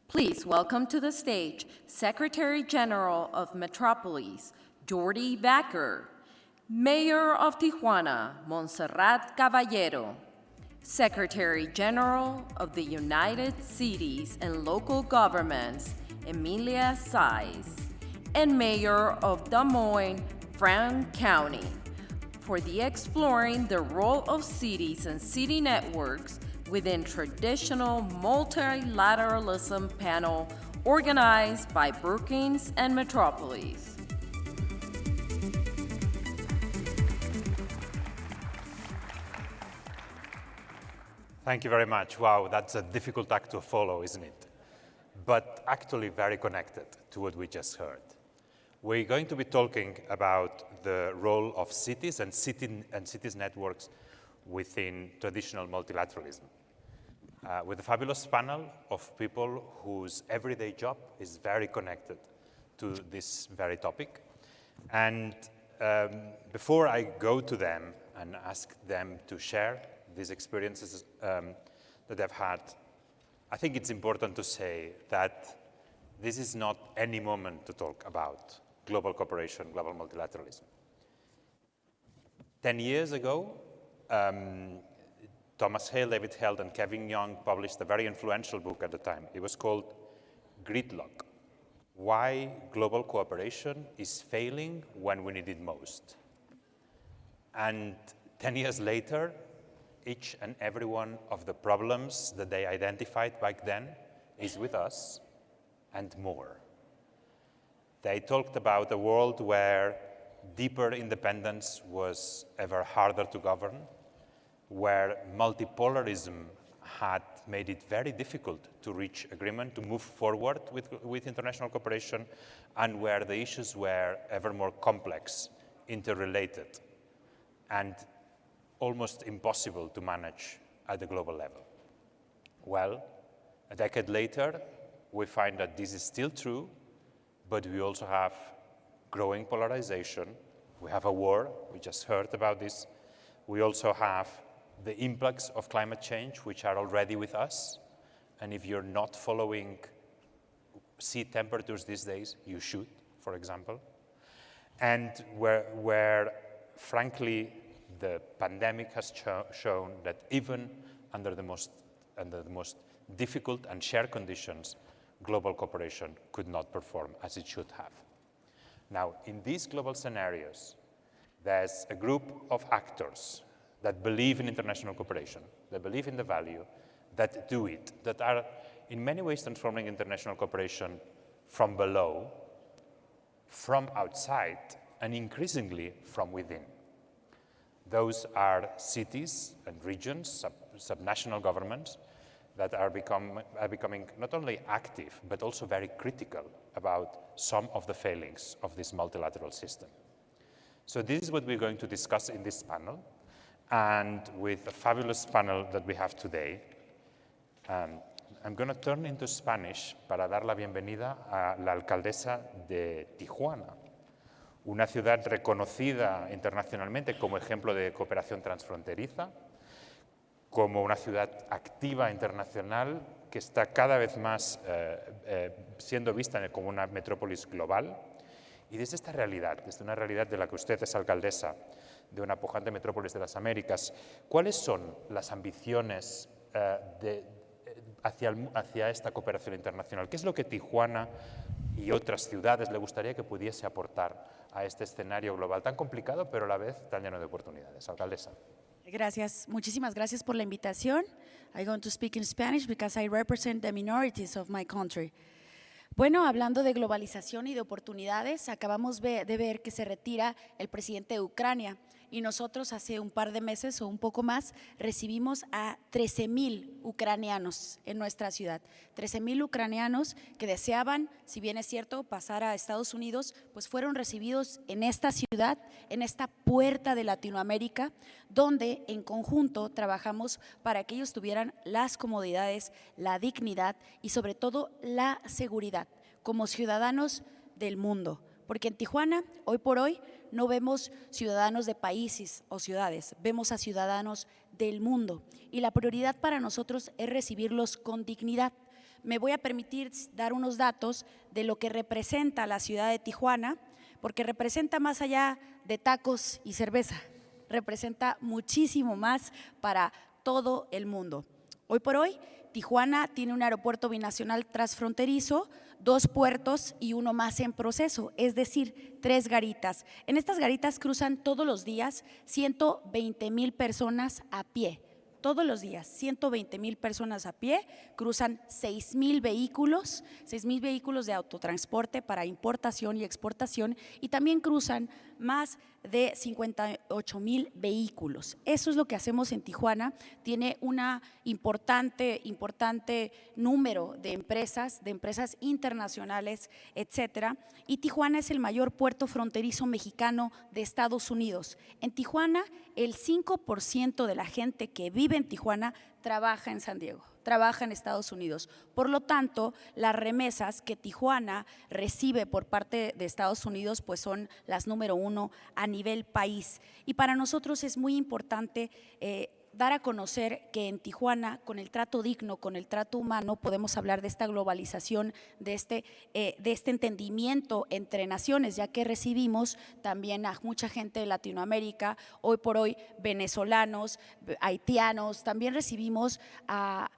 Please welcome to the stage Secretary General of Metropolis, Jordi Vaquer, Mayor of Tijuana, Montserrat Caballero, Secretary General of the United Cities and Local Governments, Emilia Saiz, and Mayor of Des Moines, Cownie, for the Exploring the Role of Cities and City Networks within Traditional Multilateralism panel organized by Brookings and Metropolis. Thank you very much. Wow, that's a difficult act to follow, isn't it? But actually very connected to what we just heard. We're going to be talking about the role of cities and cities networks within traditional multilateralism. With a fabulous panel of people whose everyday job is very connected to this very topic. And before I go to them and ask them to share these experiences that they've had, I think it's important to say that this is not any moment to talk about global cooperation, global multilateralism. 10 years ago, Thomas Hale, David Held, and Kevin Young published a very influential book at the time. It was called Gridlock: Why Global Cooperation is Failing When We Need It Most. And 10 years later, each and every one of the problems that they identified back then is with us and more. They talked about a world where deeper independence was ever harder to govern, where multipolarism had made it very difficult to reach agreement, to move forward with international cooperation, and where the issues were ever more complex, interrelated, and almost impossible to manage at the global level. Well, a decade later, we find that this is still true, but we also have growing polarization. We have a war, we just heard about this. We also have the impacts of climate change, which are already with us. And if you're not following sea temperatures these days, you should, for example. And where frankly, the pandemic has shown that even under the most difficult and shared conditions, global cooperation could not perform as it should have. Now, in these global scenarios, there's a group of actors that believe in international cooperation, that believe in the value, that do it, that are in many ways transforming international cooperation from below, from outside, and increasingly from within. Those are cities and regions, subnational governments, that are becoming not only active, but also very critical about some of the failings of this multilateral system. So this is what we're going to discuss in this panel, and with a fabulous panel that we have today. I'm going to turn into Spanish para dar la bienvenida a la alcaldesa de Tijuana, una ciudad reconocida internacionalmente como ejemplo de cooperación transfronteriza, como una ciudad activa internacional que está cada vez más siendo vista como una metrópolis global. Y desde esta realidad, desde una realidad de la que usted es alcaldesa, de una pujante metrópolis de las Américas, ¿cuáles son las ambiciones hacia esta cooperación internacional? ¿Qué es lo que Tijuana y otras ciudades le gustaría que pudiese aportar a este escenario global tan complicado, pero a la vez tan lleno de oportunidades? Alcaldesa. Gracias. Muchísimas gracias por la invitación. I'm going to speak in Spanish because I represent the minorities of my country. Bueno, hablando de globalización y de oportunidades, acabamos de ver que se retira el presidente de Ucrania y nosotros hace un par de meses o un poco más recibimos a 13,000 ucranianos en nuestra ciudad. 13,000 ucranianos que deseaban, si bien es cierto, pasar a Estados Unidos, pues fueron recibidos en esta ciudad, en esta puerta de Latinoamérica, donde en conjunto trabajamos para que ellos tuvieran las comodidades, la dignidad y sobre todo la seguridad como ciudadanos del mundo. Porque en Tijuana, hoy por hoy, no vemos ciudadanos de países o ciudades, vemos a ciudadanos del mundo. Y la prioridad para nosotros es recibirlos con dignidad. Me voy a permitir dar unos datos de lo que representa la ciudad de Tijuana, porque representa más allá de tacos y cerveza, representa muchísimo más para todo el mundo. Hoy por hoy, Tijuana tiene un aeropuerto binacional transfronterizo, 2 puertos y uno más en proceso, es decir, 3 garitas. En estas garitas cruzan todos los días 120,000 personas a pie. Todos los días, 120,000 personas a pie, cruzan 6,000 vehículos de autotransporte para importación y exportación y también cruzan más de 58,000 vehículos. Eso es lo que hacemos en Tijuana. Tiene una importante número de empresas internacionales, etcétera. Y Tijuana es el mayor puerto fronterizo mexicano de Estados Unidos. En Tijuana, el 5% de la gente que vive en Tijuana trabaja en San Diego, trabaja en Estados Unidos. Por lo tanto, las remesas que Tijuana recibe por parte de Estados Unidos pues son las número 1 a nivel país. Y para nosotros es muy importante dar a conocer que en Tijuana, con el trato digno, con el trato humano, podemos hablar de esta globalización, de este entendimiento entre naciones, ya que recibimos también a mucha gente de Latinoamérica, hoy por hoy venezolanos, haitianos, también recibimos a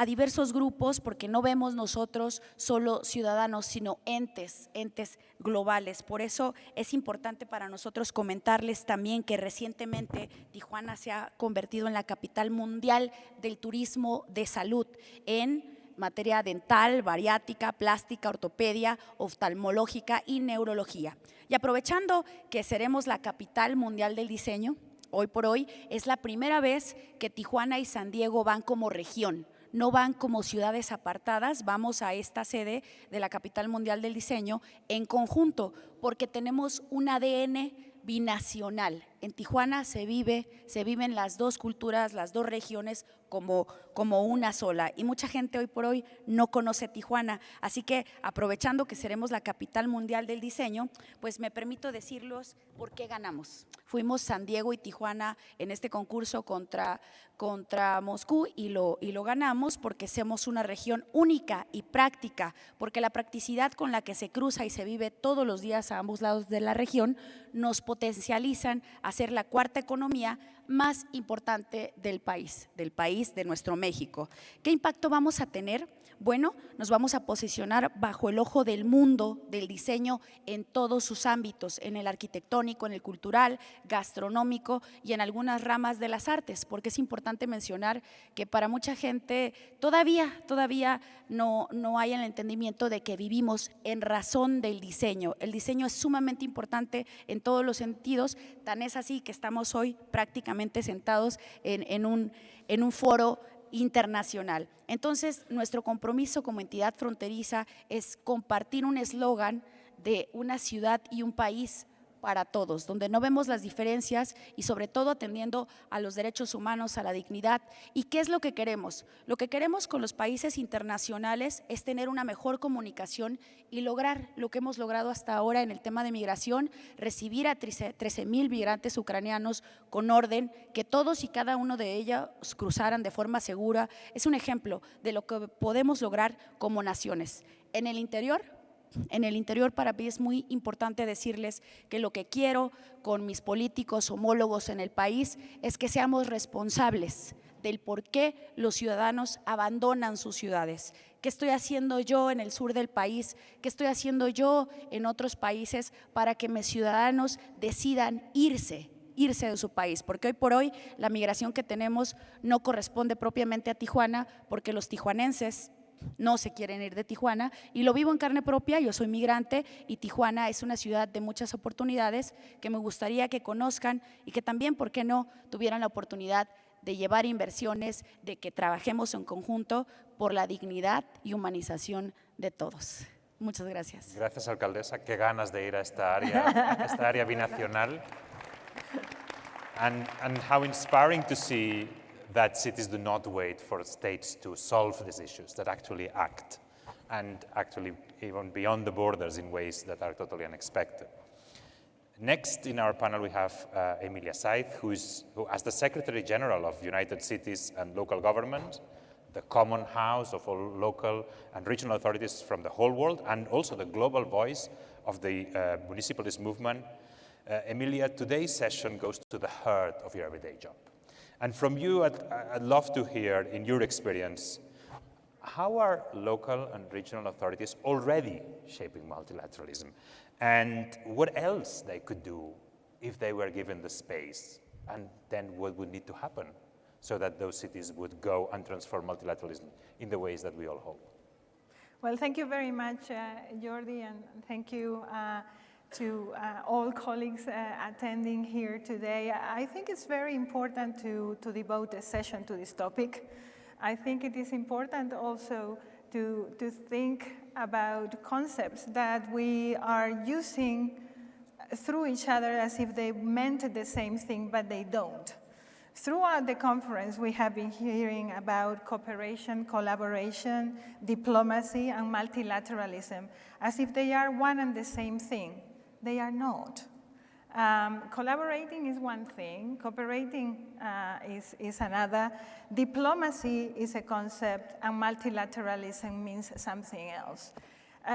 diversos grupos, porque no vemos nosotros solo ciudadanos, sino entes globales. Por eso es importante para nosotros comentarles también que recientemente Tijuana se ha convertido en la capital mundial del turismo de salud en materia dental, bariátrica, plástica, ortopedia, oftalmológica y neurología. Y aprovechando que seremos la capital mundial del diseño, hoy por hoy es la primera vez que Tijuana y San Diego van como región. No van como ciudades apartadas, vamos a esta sede de la capital mundial del diseño en conjunto, porque tenemos un ADN binacional. En Tijuana se viven las dos culturas, las dos regiones como una sola. Y mucha gente hoy por hoy no conoce Tijuana. Así que aprovechando que seremos la capital mundial del diseño, pues me permito decirles por qué ganamos. Fuimos San Diego y Tijuana en este concurso contra Moscú y lo ganamos porque somos una región única y práctica, porque la practicidad con la que se cruza y se vive todos los días a ambos lados de la región nos potencializan a ser la cuarta economía más importante del país, de nuestro México. ¿Qué impacto vamos a tener? Bueno, nos vamos a posicionar bajo el ojo del mundo del diseño en todos sus ámbitos, en el arquitectónico, en el cultural, gastronómico y en algunas ramas de las artes, porque es importante mencionar que para mucha gente todavía no hay el entendimiento de que vivimos en razón del diseño. El diseño es sumamente importante en todos los sentidos, tan es así que estamos hoy prácticamente sentados en un foro internacional. Entonces, nuestro compromiso como entidad fronteriza es compartir un eslogan de una ciudad y un país para todos, donde no vemos las diferencias y sobre todo atendiendo a los derechos humanos, a la dignidad. ¿Y qué es lo que queremos? Lo que queremos con los países internacionales es tener una mejor comunicación y lograr lo que hemos logrado hasta ahora en el tema de migración, recibir a 13,000 migrantes ucranianos con orden, que todos y cada uno de ellos cruzaran de forma segura. Es un ejemplo de lo que podemos lograr como naciones. En el interior, para mí es muy importante decirles que lo que quiero con mis políticos homólogos en el país es que seamos responsables del por qué los ciudadanos abandonan sus ciudades. ¿Qué estoy haciendo yo en el sur del país? ¿Qué estoy haciendo yo en otros países para que mis ciudadanos decidan irse de su país? Porque hoy por hoy la migración que tenemos no corresponde propiamente a Tijuana, porque los tijuanenses no se quieren ir de Tijuana y lo vivo en carne propia. Yo soy migrante y Tijuana es una ciudad de muchas oportunidades que me gustaría que conozcan y que también, ¿por qué no?, tuvieran la oportunidad de llevar inversiones, de que trabajemos en conjunto por la dignidad y humanización de todos. Muchas gracias. Gracias, alcaldesa. Qué ganas de ir a esta área binacional. And how inspiring to see that cities do not wait for states to solve these issues, that actually act, and actually even beyond the borders in ways that are totally unexpected. Next in our panel we have Emilia Saiz, who as the Secretary General of United Cities and Local Government, the common house of all local and regional authorities from the whole world, and also the global voice of the municipalist movement. Emilia, today's session goes to the heart of your everyday job. And from you, I'd love to hear, in your experience, how are local and regional authorities already shaping multilateralism? And what else they could do if they were given the space? And then what would need to happen so that those cities would go and transform multilateralism in the ways that we all hope? Well, thank you very much, Jordi, and thank you to all colleagues attending here today. I think it's very important to devote a session to this topic. I think it is important also to think about concepts that we are using through each other as if they meant the same thing, but they don't. Throughout the conference, we have been hearing about cooperation, collaboration, diplomacy, and multilateralism, as if they are one and the same thing. They are not. Collaborating is one thing, cooperating is another, diplomacy is a concept, and multilateralism means something else.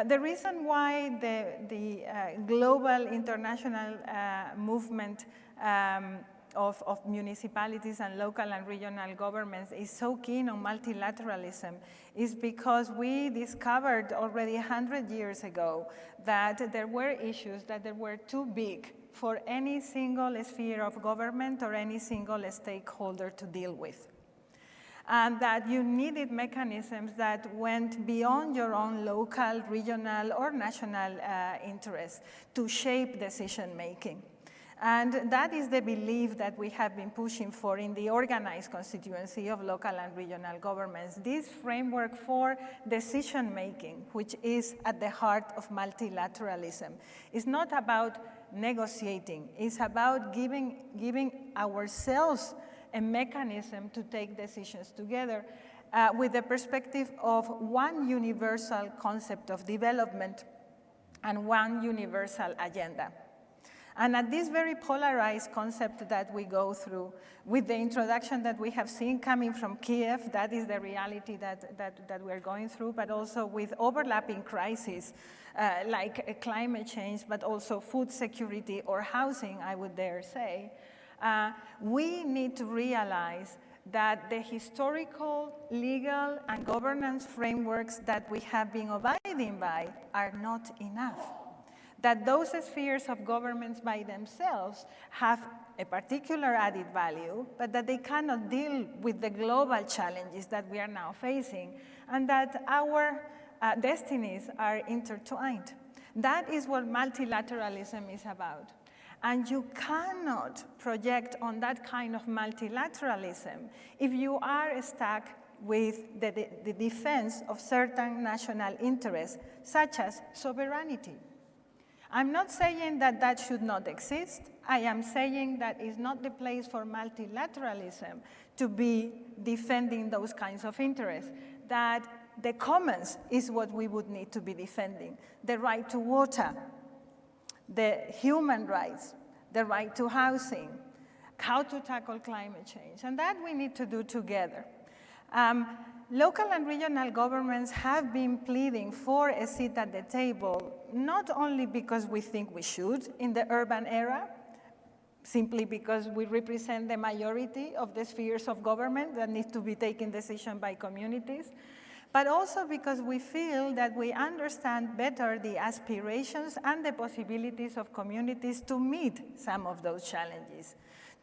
The reason why the global international movement of municipalities and local and regional governments is so keen on multilateralism is because we discovered already 100 years ago that there were issues that were too big for any single sphere of government or any single stakeholder to deal with. And that you needed mechanisms that went beyond your own local, regional, or national interests to shape decision-making. And that is the belief that we have been pushing for in the organized constituency of local and regional governments, this framework for decision-making, which is at the heart of multilateralism. It's not about negotiating. It's about giving ourselves a mechanism to take decisions together with the perspective of one universal concept of development and one universal agenda. And at this very polarized concept that we go through, with the introduction that we have seen coming from Kyiv, that is the reality that we're going through, but also with overlapping crises like climate change, but also food security or housing, I would dare say, we need to realize that the historical, legal, and governance frameworks that we have been abiding by are not enough. That those spheres of governments by themselves have a particular added value, but that they cannot deal with the global challenges that we are now facing, and that our destinies are intertwined. That is what multilateralism is about. And you cannot project on that kind of multilateralism if you are stuck with the defense of certain national interests, such as sovereignty. I'm not saying that that should not exist. I am saying that it's not the place for multilateralism to be defending those kinds of interests, that the commons is what we would need to be defending. The right to water, the human rights, the right to housing, how to tackle climate change, and that we need to do together. Local and regional governments have been pleading for a seat at the table, not only because we think we should in the urban era, simply because we represent the majority of the spheres of government that need to be taken decision by communities, but also because we feel that we understand better the aspirations and the possibilities of communities to meet some of those challenges,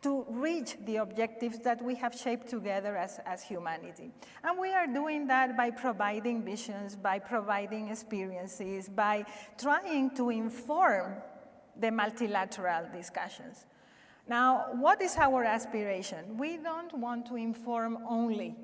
to reach the objectives that we have shaped together as humanity. And we are doing that by providing visions, by providing experiences, by trying to inform the multilateral discussions. Now, what is our aspiration? We don't want to inform only.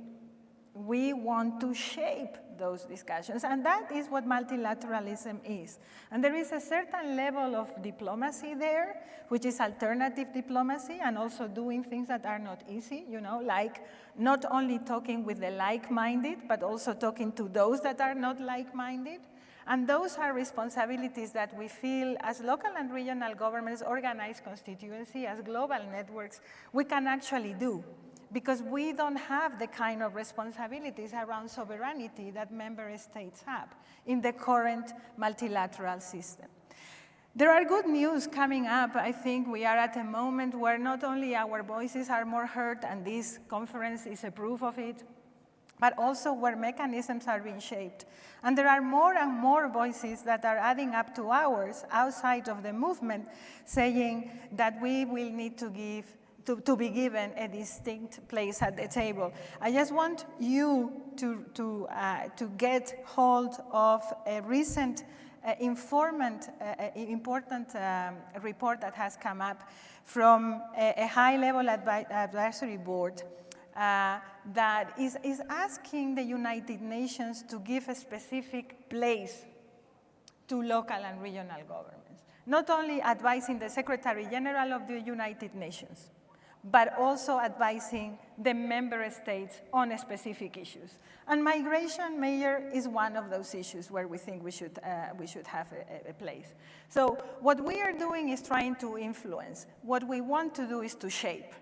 We want to shape those discussions, and that is what multilateralism is. And there is a certain level of diplomacy there, which is alternative diplomacy, and also doing things that are not easy, you know, like not only talking with the like-minded, but also talking to those that are not like-minded. And those are responsibilities that we feel as local and regional governments, organized constituency, as global networks, we can actually do, because we don't have the kind of responsibilities around sovereignty that member states have in the current multilateral system. There are good news coming up. I think we are at a moment where not only our voices are more heard, and this conference is a proof of it, but also where mechanisms are being shaped. And there are more and more voices that are adding up to ours outside of the movement, saying that we will need to be given a distinct place at the table. I just want you to get hold of a recent important report that has come up from a high-level advisory board that is asking the United Nations to give a specific place to local and regional governments, not only advising the Secretary General of the United Nations, but also advising the member states on specific issues. And migration, Mayor, is one of those issues where we think we should have a place. So what we are doing is trying to influence. What we want to do is to shape.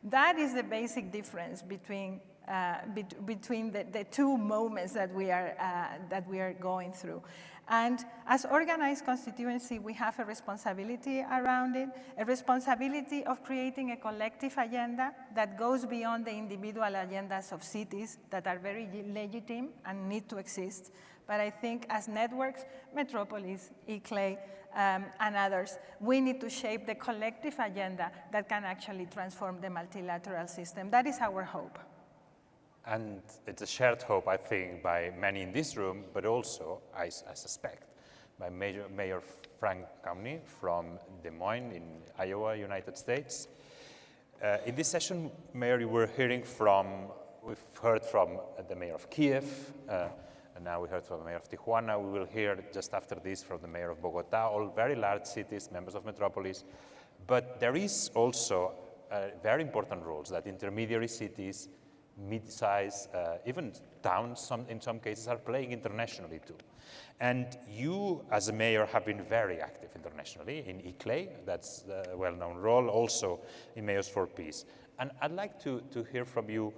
That is the basic difference between the two moments that we are going through. And as organized constituency, we have a responsibility around it, a responsibility of creating a collective agenda that goes beyond the individual agendas of cities that are very legitimate and need to exist. But I think as networks, Metropolis, ICLEI, and others, we need to shape the collective agenda that can actually transform the multilateral system. That is our hope. And it's a shared hope, I think, by many in this room, but also, I suspect, by Mayor Frank Cownie from Des Moines in Iowa, United States. In this session, Mayor, we've heard from the mayor of Kyiv, and now we heard from the mayor of Tijuana. We will hear just after this from the mayor of Bogota, all very large cities, members of Metropolis. But there is also very important roles that intermediary cities, mid-size, even towns in some cases are playing internationally too. And you, as a mayor, have been very active internationally in ICLEI, that's a well-known role, also in Mayors for Peace. And I'd like to hear from you,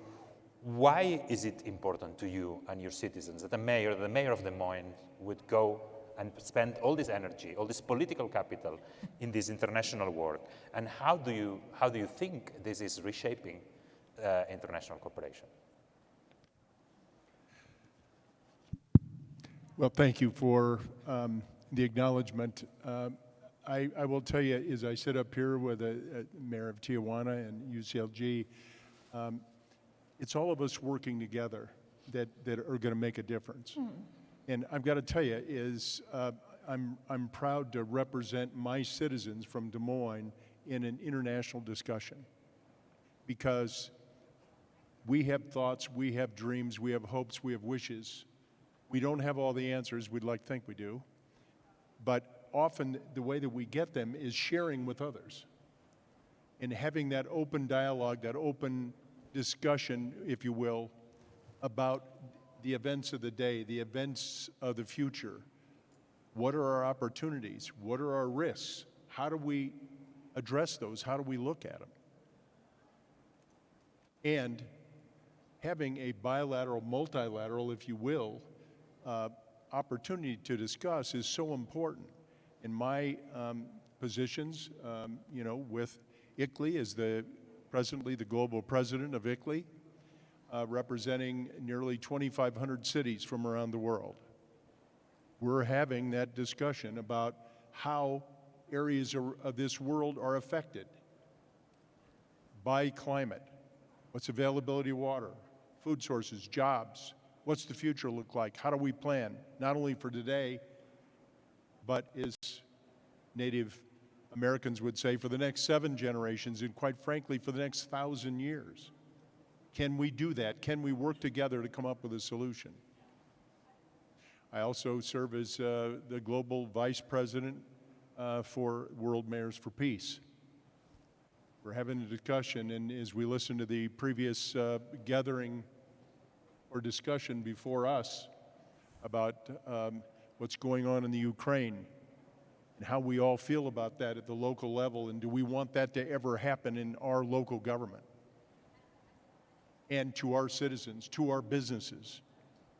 why is it important to you and your citizens that the mayor of Des Moines would go and spend all this energy, all this political capital in this international work? And how do you think this is reshaping international cooperation? Well, thank you for the acknowledgement. I will tell you, as I sit up here with the mayor of Tijuana and UCLG, it's all of us working together that are going to make a difference. And I've got to tell you, I'm proud to represent my citizens from Des Moines in an international discussion, because we have thoughts, we have dreams, we have hopes, we have wishes. We don't have all the answers we'd like to think we do, but often the way that we get them is sharing with others and having that open dialogue, that open discussion, if you will, about the events of the day, the events of the future. What are our opportunities? What are our risks? How do we address those? How do we look at them? And having a bilateral, multilateral, if you will, opportunity to discuss is so important. In my positions, with ICLEI as presently the global president of ICLEI, representing nearly 2,500 cities from around the world, we're having that discussion about how areas of this world are affected by climate. What's availability of water, food sources, jobs? What's the future look like? How do we plan, not only for today, but as Native Americans would say, for the next 7 generations, and quite frankly, for the next 1,000 years? Can we do that? Can we work together to come up with a solution? I also serve as the global vice president for World Mayors for Peace. We're having a discussion, and as we listen to the previous gathering or discussion before us about what's going on in the Ukraine and how we all feel about that at the local level, and do we want that to ever happen in our local government and to our citizens, to our businesses.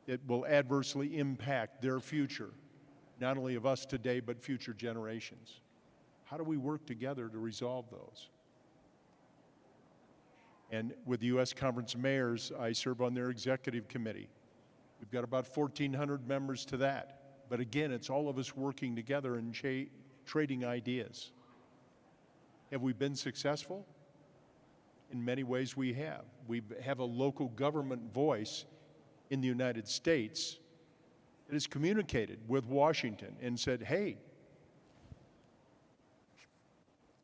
It will adversely impact their future, not only of us today, but future generations. How do we work together to resolve those? And with the U.S. Conference of Mayors, I serve on their executive committee. We've got about 1,400 members to that. But again, it's all of us working together and trading ideas. Have we been successful? In many ways we have. We have a local government voice in the United States that has communicated with Washington and said, hey,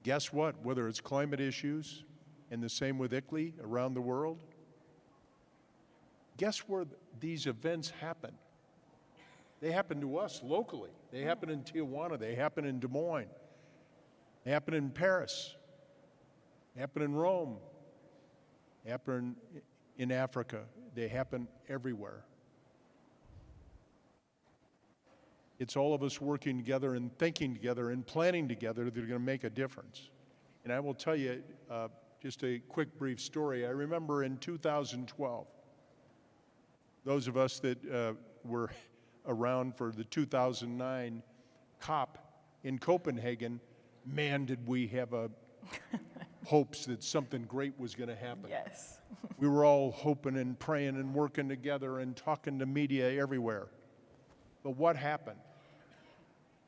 guess what? Whether it's climate issues, and the same with ICLEI around the world, guess where these events happen? They happen to us locally. They happen in Tijuana. They happen in Des Moines. They happen in Paris. They happen in Rome. They happen in Africa. They happen everywhere. It's all of us working together and thinking together and planning together that are going to make a difference. And I will tell you just a quick, brief story. I remember in 2012, those of us that were around for the 2009 COP in Copenhagen, man, did we have hopes that something great was going to happen. Yes. We were all hoping and praying and working together and talking to media everywhere. But what happened?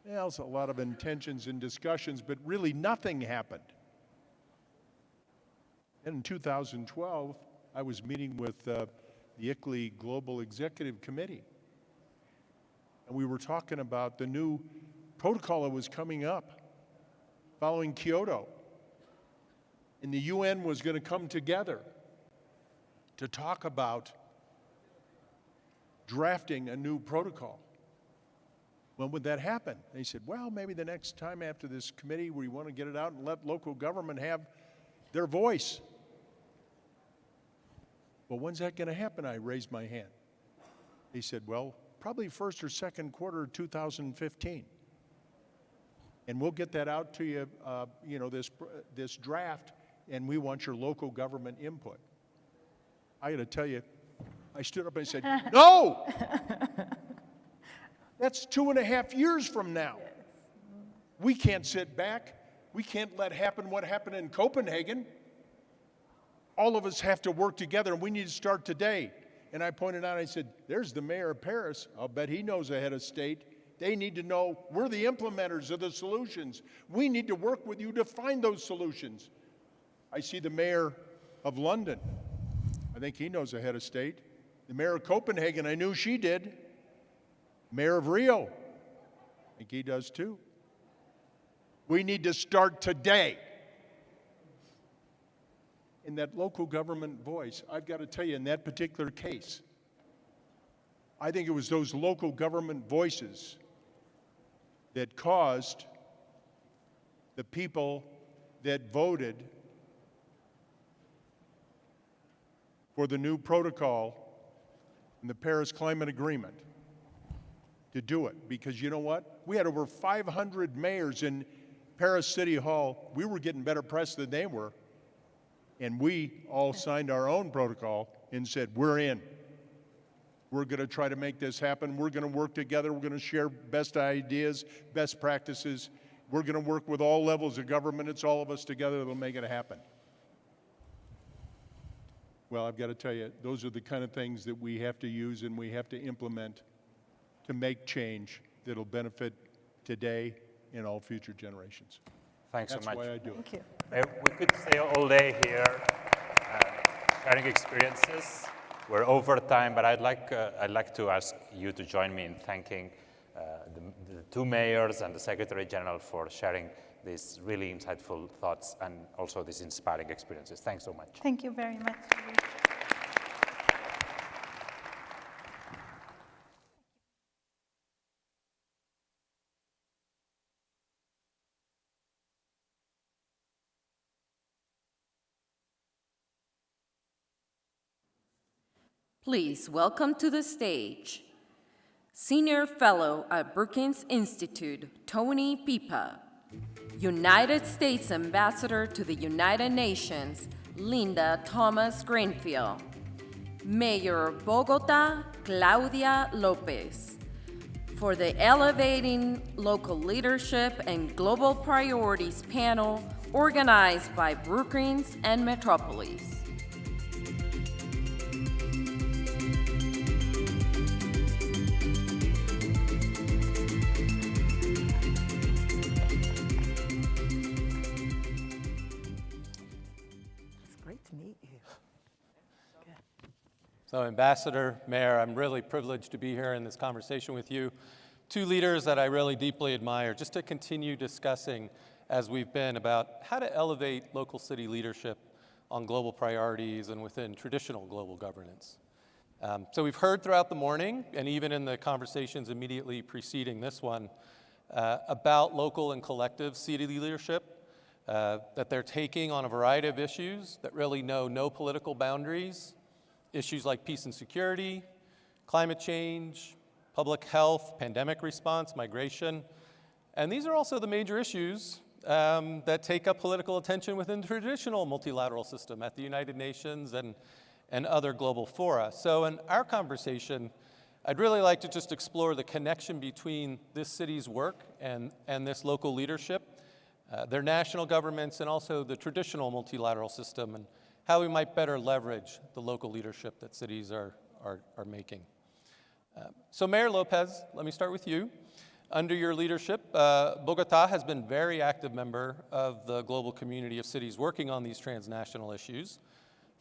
Well, there's a lot of intentions and discussions, but really nothing happened. And in 2012, I was meeting with the ICLEI Global Executive Committee. And we were talking about the new protocol that was coming up following Kyoto. And the UN was going to come together to talk about drafting a new protocol. When would that happen? They said, well, maybe the next time after this committee, we want to get it out and let local government have their voice. Well, when's that going to happen? I raised my hand. He said, well, probably first or second quarter of 2015. And we'll get that out to you, this draft, and we want your local government input. I got to tell you, I stood up and said, no! That's 2.5 years from now. We can't sit back. We can't let happen what happened in Copenhagen. All of us have to work together, and we need to start today. And I pointed out, I said, there's the mayor of Paris. I'll bet he knows a head of state. They need to know we're the implementers of the solutions. We need to work with you to find those solutions. I see the mayor of London. I think he knows a head of state. The mayor of Copenhagen, I knew she did. Mayor of Rio, I think he does too. We need to start today. In that local government voice, I've got to tell you, in that particular case, I think it was those local government voices that caused the people that voted for the new protocol in the Paris Climate Agreement to do it. Because you know what? We had over 500 mayors in Paris City Hall. We were getting better press than they were. And we all signed our own protocol and said, we're in. We're going to try to make this happen. We're going to work together. We're going to share best ideas, best practices. We're going to work with all levels of government. It's all of us together that'll make it happen. Well, I've got to tell you, those are the kind of things that we have to use and we have to implement to make change that'll benefit today and all future generations. Thanks so much. That's why I do it. Thank you. We could stay all day here sharing experiences. We're over time, but I'd like to ask you to join me in thanking the two mayors and the Secretary General for sharing these really insightful thoughts and also these inspiring experiences. Thanks so much. Thank you very much. Please welcome to the stage Senior Fellow at Brookings Institute, Tony Pipa, United States Ambassador to the United Nations, Linda Thomas Greenfield, Mayor of Bogota, Claudia Lopez, for the Elevating Local Leadership and Global Priorities panel organized by Brookings and Metropolis. So Ambassador, Mayor, I'm really privileged to be here in this conversation with you. Two leaders that I really deeply admire, just to continue discussing, as we've been, about how to elevate local city leadership on global priorities and within traditional global governance. So we've heard throughout the morning, and even in the conversations immediately preceding this one, about local and collective city leadership, that they're taking on a variety of issues that really know no political boundaries. Issues like peace and security, climate change, public health, pandemic response, migration. And these are also the major issues that take up political attention within the traditional multilateral system at the United Nations and other global fora. So in our conversation, I'd really like to just explore the connection between this city's work and this local leadership, their national governments, and also the traditional multilateral system, and how we might better leverage the local leadership that cities are making. So Mayor Lopez, let me start with you. Under your leadership, Bogota has been a very active member of the global community of cities working on these transnational issues.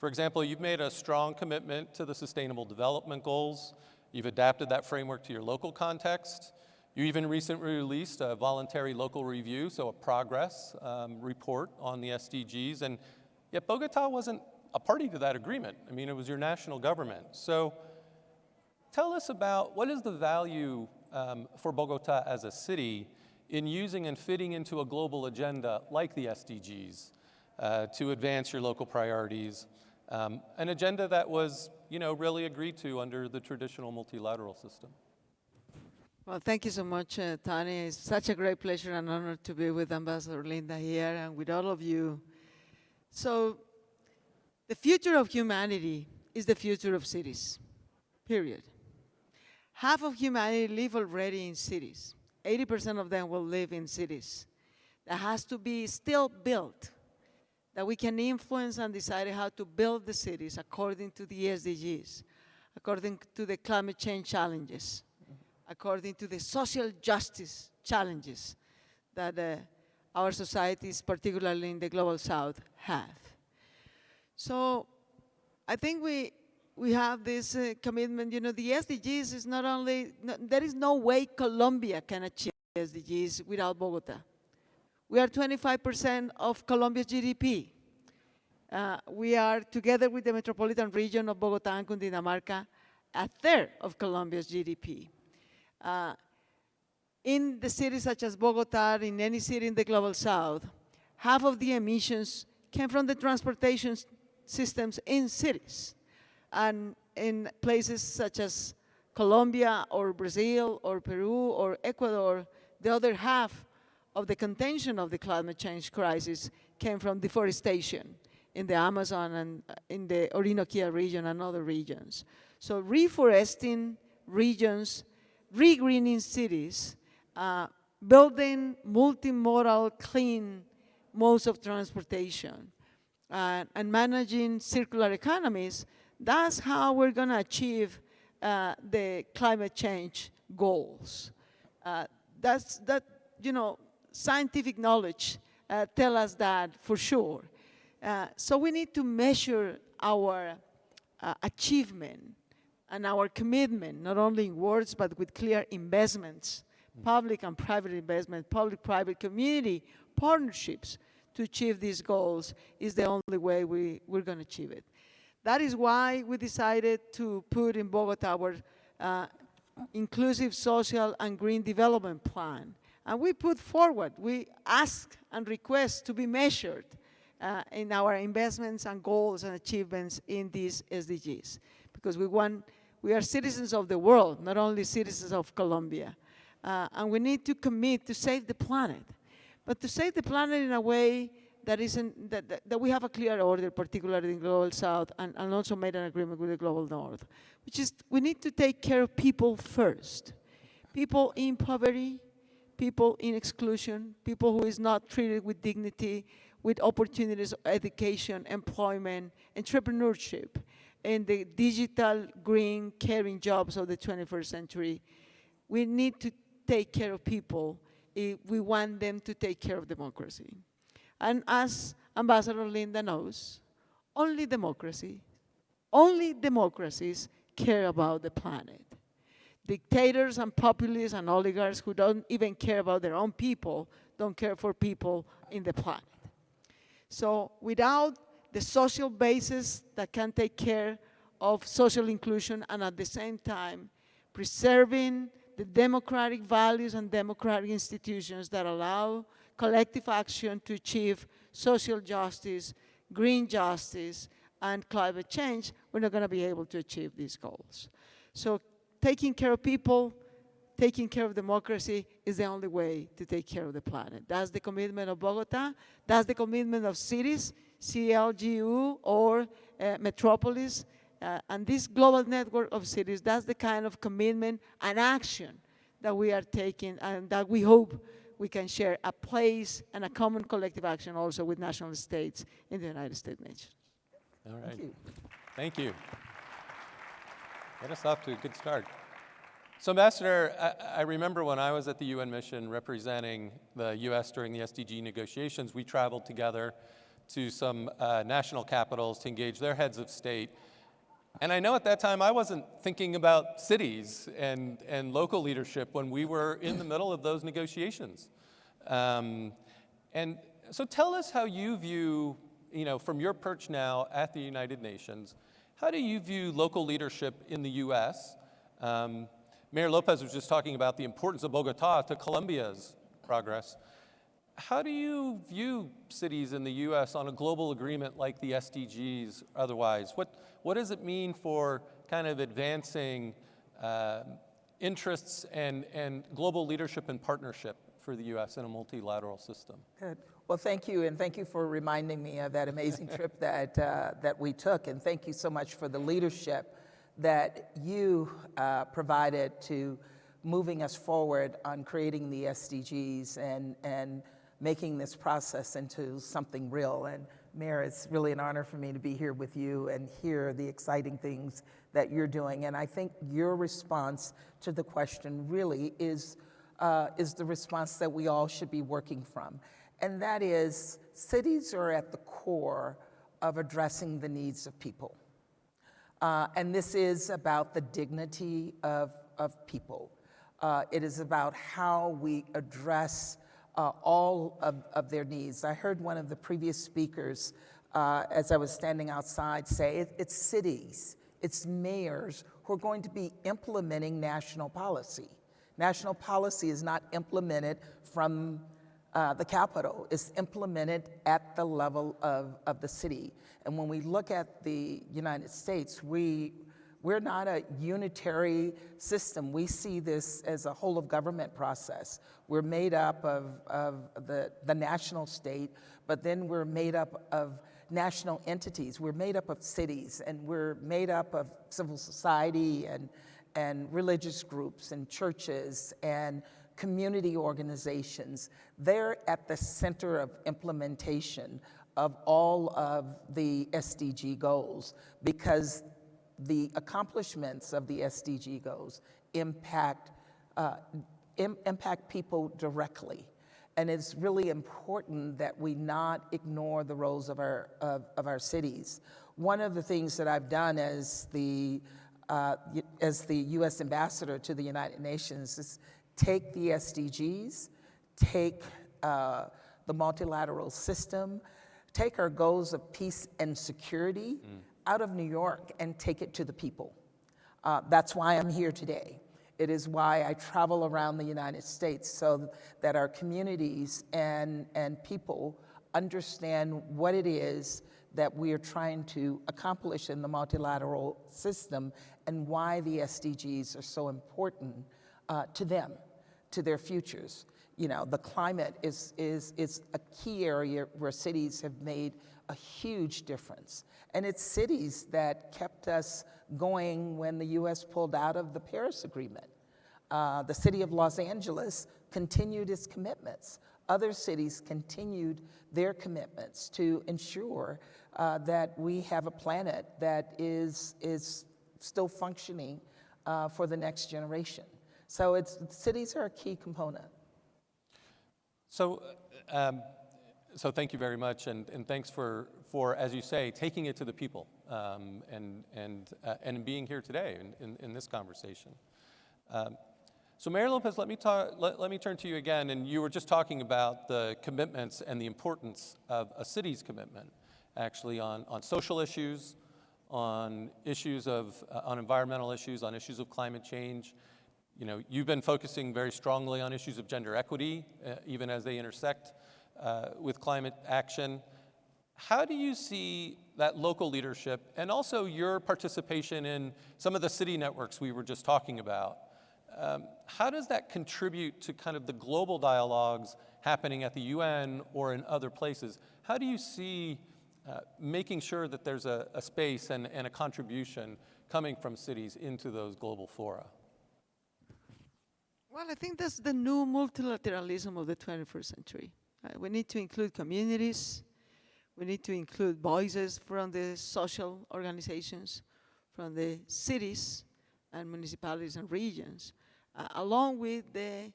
For example, you've made a strong commitment to the Sustainable Development Goals. You've adapted that framework to your local context. You even recently released a voluntary local review, so a progress report on the SDGs, and yet Bogota wasn't a party to that agreement. I mean, it was your national government. So tell us about what is the value for Bogota as a city in using and fitting into a global agenda like the SDGs to advance your local priorities, an agenda that was, really agreed to under the traditional multilateral system. Well, thank you so much, Tani. It's such a great pleasure and honor to be with Ambassador Linda here and with all of you. So, the future of humanity is the future of cities, period. Half of humanity live already in cities. 80% of them will live in cities. That has to be still built, that we can influence and decide how to build the cities according to the SDGs, according to the climate change challenges, according to the social justice challenges that our societies, particularly in the Global South, have. So I think we have this commitment. The SDGs is not only, there is no way Colombia can achieve SDGs without Bogota. We are 25% of Colombia's GDP. We are, together with the metropolitan region of Bogota and Cundinamarca, a third of Colombia's GDP. In the cities such as Bogota, in any city in the Global South, half of the emissions came from the transportation systems in cities. And in places such as Colombia or Brazil or Peru or Ecuador, the other half of the contention of the climate change crisis came from deforestation in the Amazon and in the Orinoco region and other regions. So reforesting regions, regreening cities, building multimodal, clean modes of transportation, and managing circular economies, that's how we're going to achieve the climate change goals. Scientific knowledge tell us that for sure. So we need to measure our achievement and our commitment, not only in words, but with clear investments, public and private investment, public-private community partnerships to achieve these goals is the only way we're going to achieve it. That is why we decided to put in Bogota our inclusive social and green development plan. And we put forward, we ask and request to be measured in our investments and goals and achievements in these SDGs. Because we are citizens of the world, not only citizens of Colombia. And we need to commit to save the planet. But to save the planet in a way that we have a clear order, particularly in the Global South, and also made an agreement with the Global North, which is we need to take care of people first. People in poverty, people in exclusion, people who is not treated with dignity, with opportunities of education, employment, entrepreneurship, and the digital, green, caring jobs of the 21st century. We need to take care of people if we want them to take care of democracy. And as Ambassador Linda knows, only democracies care about the planet. Dictators and populists and oligarchs who don't even care about their own people don't care for people in the planet. So without the social basis that can take care of social inclusion and at the same time preserving the democratic values and democratic institutions that allow collective action to achieve social justice, green justice, and climate change, we're not going to be able to achieve these goals. So taking care of people, taking care of democracy is the only way to take care of the planet. That's the commitment of Bogota. That's the commitment of cities, CLGU or Metropolis. And this global network of cities, that's the kind of commitment and action that we are taking and that we hope we can share a place and a common collective action also with national states in the United States nations. All right. Thank you. Get us off to a good start. So Ambassador, I remember when I was at the UN mission representing the US during the SDG negotiations, we traveled together to some national capitals to engage their heads of state. And I know at that time I wasn't thinking about cities and local leadership when we were in the middle of those negotiations. And so tell us how you view, from your perch now at the United Nations, how do you view local leadership in the US Mayor Lopez was just talking about the importance of Bogota to Colombia's progress. How do you view cities in the U.S. on a global agreement like the SDGs otherwise? What does it mean for kind of advancing interests and global leadership and partnership for the U.S. in a multilateral system? Good. Well, thank you, and thank you for reminding me of that amazing trip that we took, and thank you so much for the leadership that you provided to moving us forward on creating the SDGs and making this process into something real. And Mayor, it's really an honor for me to be here with you and hear the exciting things that you're doing. And I think your response to the question really is the response that we all should be working from. And that is, cities are at the core of addressing the needs of people. And this is about the dignity of people. It is about how we address all of their needs. I heard one of the previous speakers, as I was standing outside, say it's cities, it's mayors who are going to be implementing national policy. National policy is not implemented from the capital, it's implemented at the level of the city. And when we look at the United States, we're not a unitary system. We see this as a whole of government process. We're made up of the national state, but then we're made up of national entities. We're made up of cities, and we're made up of civil society and religious groups and churches and community organizations. They're at the center of implementation of all of the SDG goals, because the accomplishments of the SDG goals impact people directly. And it's really important that we not ignore the roles of our cities. One of the things that I've done as the U.S. ambassador to the United Nations is take the SDGs, take the multilateral system, take our goals of peace and security out of New York and take it to the people. That's why I'm here today. It is why I travel around the United States, so that our communities and people understand what it is that we are trying to accomplish in the multilateral system and why the SDGs are so important to them, to their futures. You know, the climate is a key area where cities have made a huge difference. And it's cities that kept us going when the US pulled out of the Paris Agreement. The city of Los Angeles continued its commitments. Other cities continued their commitments to ensure that we have a planet that is still functioning for the next generation. So cities are a key component. So thank you very much, and thanks for, as you say, taking it to the people, and being here today in this conversation. So Mayor Lopez, let me turn to you again, and you were just talking about the commitments and the importance of a city's commitment, actually, on social issues, on issues on environmental issues, on issues of climate change. You know, you've been focusing very strongly on issues of gender equity, even as they intersect with climate action. How do you see that local leadership and also your participation in some of the city networks we were just talking about? How does that contribute to kind of the global dialogues happening at the UN or in other places? How do you see making sure that there's a space and a contribution coming from cities into those global fora? Well, I think that's the new multilateralism of the 21st century. We need to include communities. We need to include voices from the social organizations, from the cities and municipalities and regions, along with the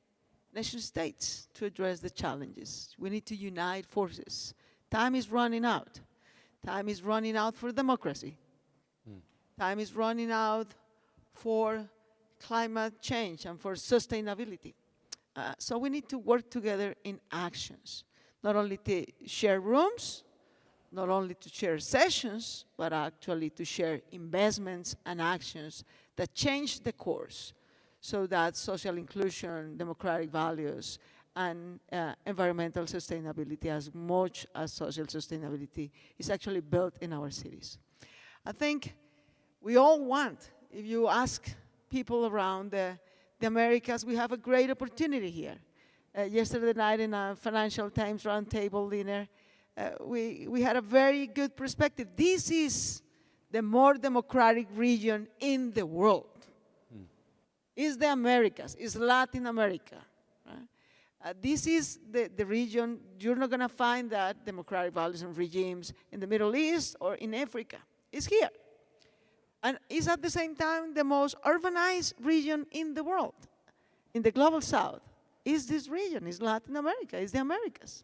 nation states to address the challenges. We need to unite forces. Time is running out. Time is running out for democracy. Time is running out for climate change and for sustainability. So we need to work together in actions, not only to share rooms, not only to share sessions, but actually to share investments and actions that change the course so that social inclusion, democratic values, and environmental sustainability, as much as social sustainability, is actually built in our cities. I think we all want, if you ask people around the Americas, we have a great opportunity here. Yesterday night in a Financial Times roundtable dinner, we had a very good perspective. This is the more democratic region in the world. It's the Americas, it's Latin America. Right? This is the region, you're not gonna find that democratic values and regimes in the Middle East or in Africa. It's here. And it's at the same time the most urbanized region in the world. In the global south is this region, is Latin America, is the Americas.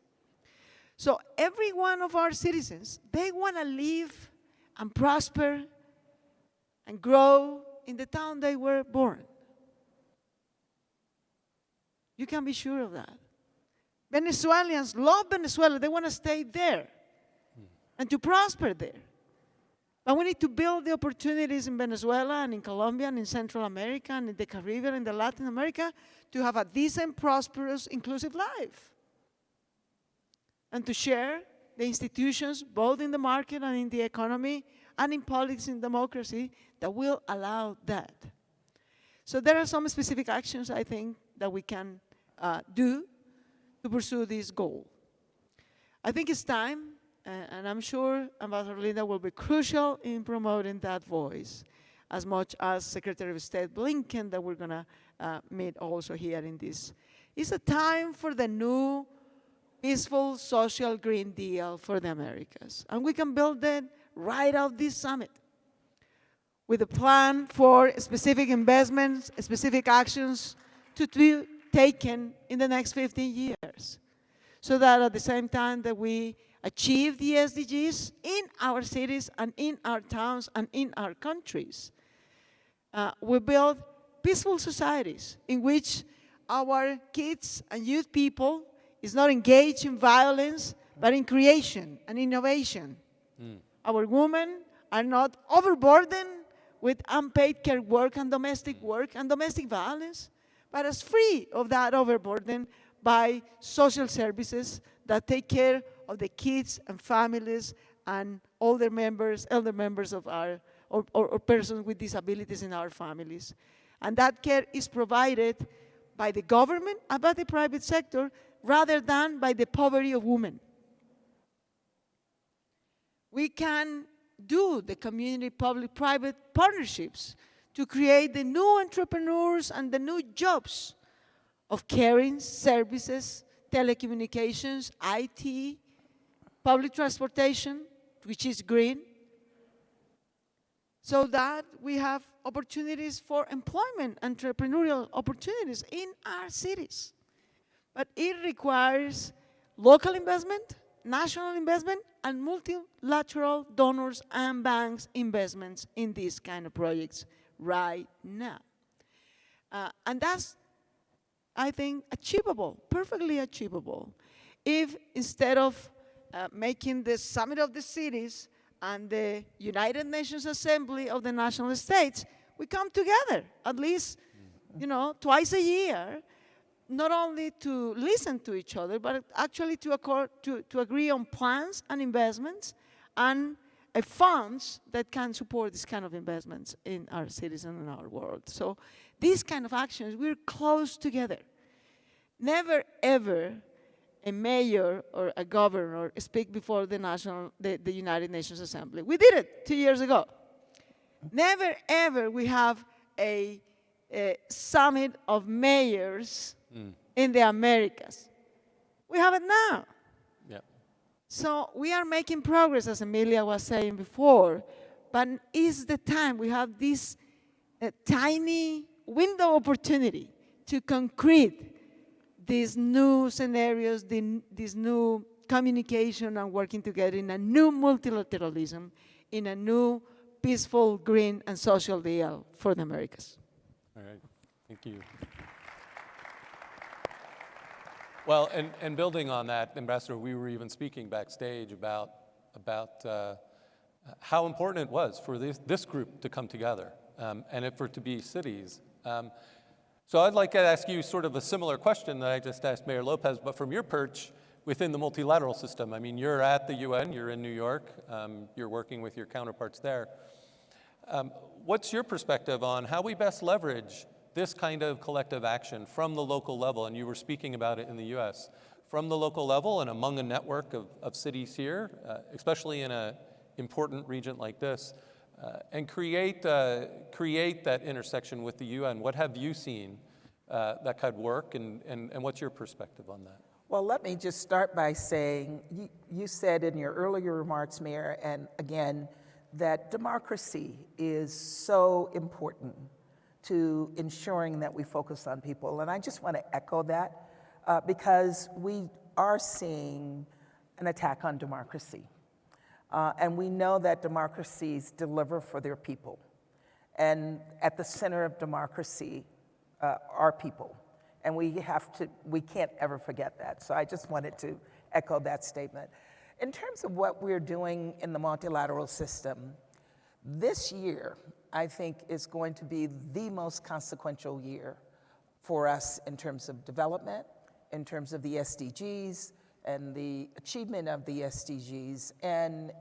So every one of our citizens, they wanna live and prosper and grow in the town they were born. You can be sure of that. Venezuelans love Venezuela. They want to stay there and to prosper there. But we need to build the opportunities in Venezuela and in Colombia and in Central America and in the Caribbean and in Latin America to have a decent, prosperous, inclusive life. And to share the institutions, both in the market and in the economy and in politics and democracy, that will allow that. So there are some specific actions, I think, that we can do to pursue this goal. I think it's time, and I'm sure Ambassador Linda will be crucial in promoting that voice, as much as Secretary of State Blinken, that we're gonna meet also here in this. It's a time for the new peaceful social Green Deal for the Americas. And we can build it right out this summit, with a plan for specific investments, specific actions to be taken in the next 15 years. So that at the same time that we achieve the SDGs in our cities and in our towns and in our countries, we build peaceful societies in which our kids and youth people is not engaged in violence, but in creation and innovation. Our women are not overburdened with unpaid care work and domestic violence, but as free of that overburden by social services that take care of the kids and families and elder members of our, or persons with disabilities in our families. And that care is provided by the government and by the private sector rather than by the poverty of women. We can do the community public-private partnerships to create the new entrepreneurs and the new jobs of caring, services, telecommunications, IT, public transportation, which is green, so that we have opportunities for employment, entrepreneurial opportunities in our cities. But it requires local investment, national investment, and multilateral donors and banks investments in these kind of projects right now. And that's, I think, achievable, perfectly achievable, if instead of making the Summit of the Cities and the United Nations Assembly of the National States, we come together at least, twice a year, not only to listen to each other, but actually to agree on plans and investments and funds that can support this kind of investments in our cities and in our world. So these kind of actions, we're close together. Never ever a mayor or a governor speak before the United Nations Assembly. We did it 2 years ago. Never ever we have a summit of mayors in the Americas. We have it now. Yep. So we are making progress, as Emilia was saying before, but it's the time. We have this tiny window opportunity to concrete these new scenarios, this new communication and working together in a new multilateralism, in a new peaceful, green, and social deal for the Americas. All right, thank you. Well, and building on that, Ambassador, we were even speaking backstage about how important it was for this group to come together and for it to be cities. So I'd like to ask you sort of a similar question that I just asked Mayor Lopez, but from your perch within the multilateral system. I mean, you're at the UN, you're in New York, you're working with your counterparts there. What's your perspective on how we best leverage this kind of collective action from the local level? And you were speaking about it in the US. From the local level and among a network of cities here, especially in an important region like this, and create that intersection with the UN. What have you seen that could work, and what's your perspective on that? Well, let me just start by saying, you said in your earlier remarks, Mayor, and again, that democracy is so important to ensuring that we focus on people. And I just want to echo that because we are seeing an attack on democracy. And we know that democracies deliver for their people. And at the center of democracy are people. And we can't ever forget that. So I just wanted to echo that statement. In terms of what we're doing in the multilateral system, this year, I think, is going to be the most consequential year for us in terms of development, in terms of the SDGs, and the achievement of the SDGs, and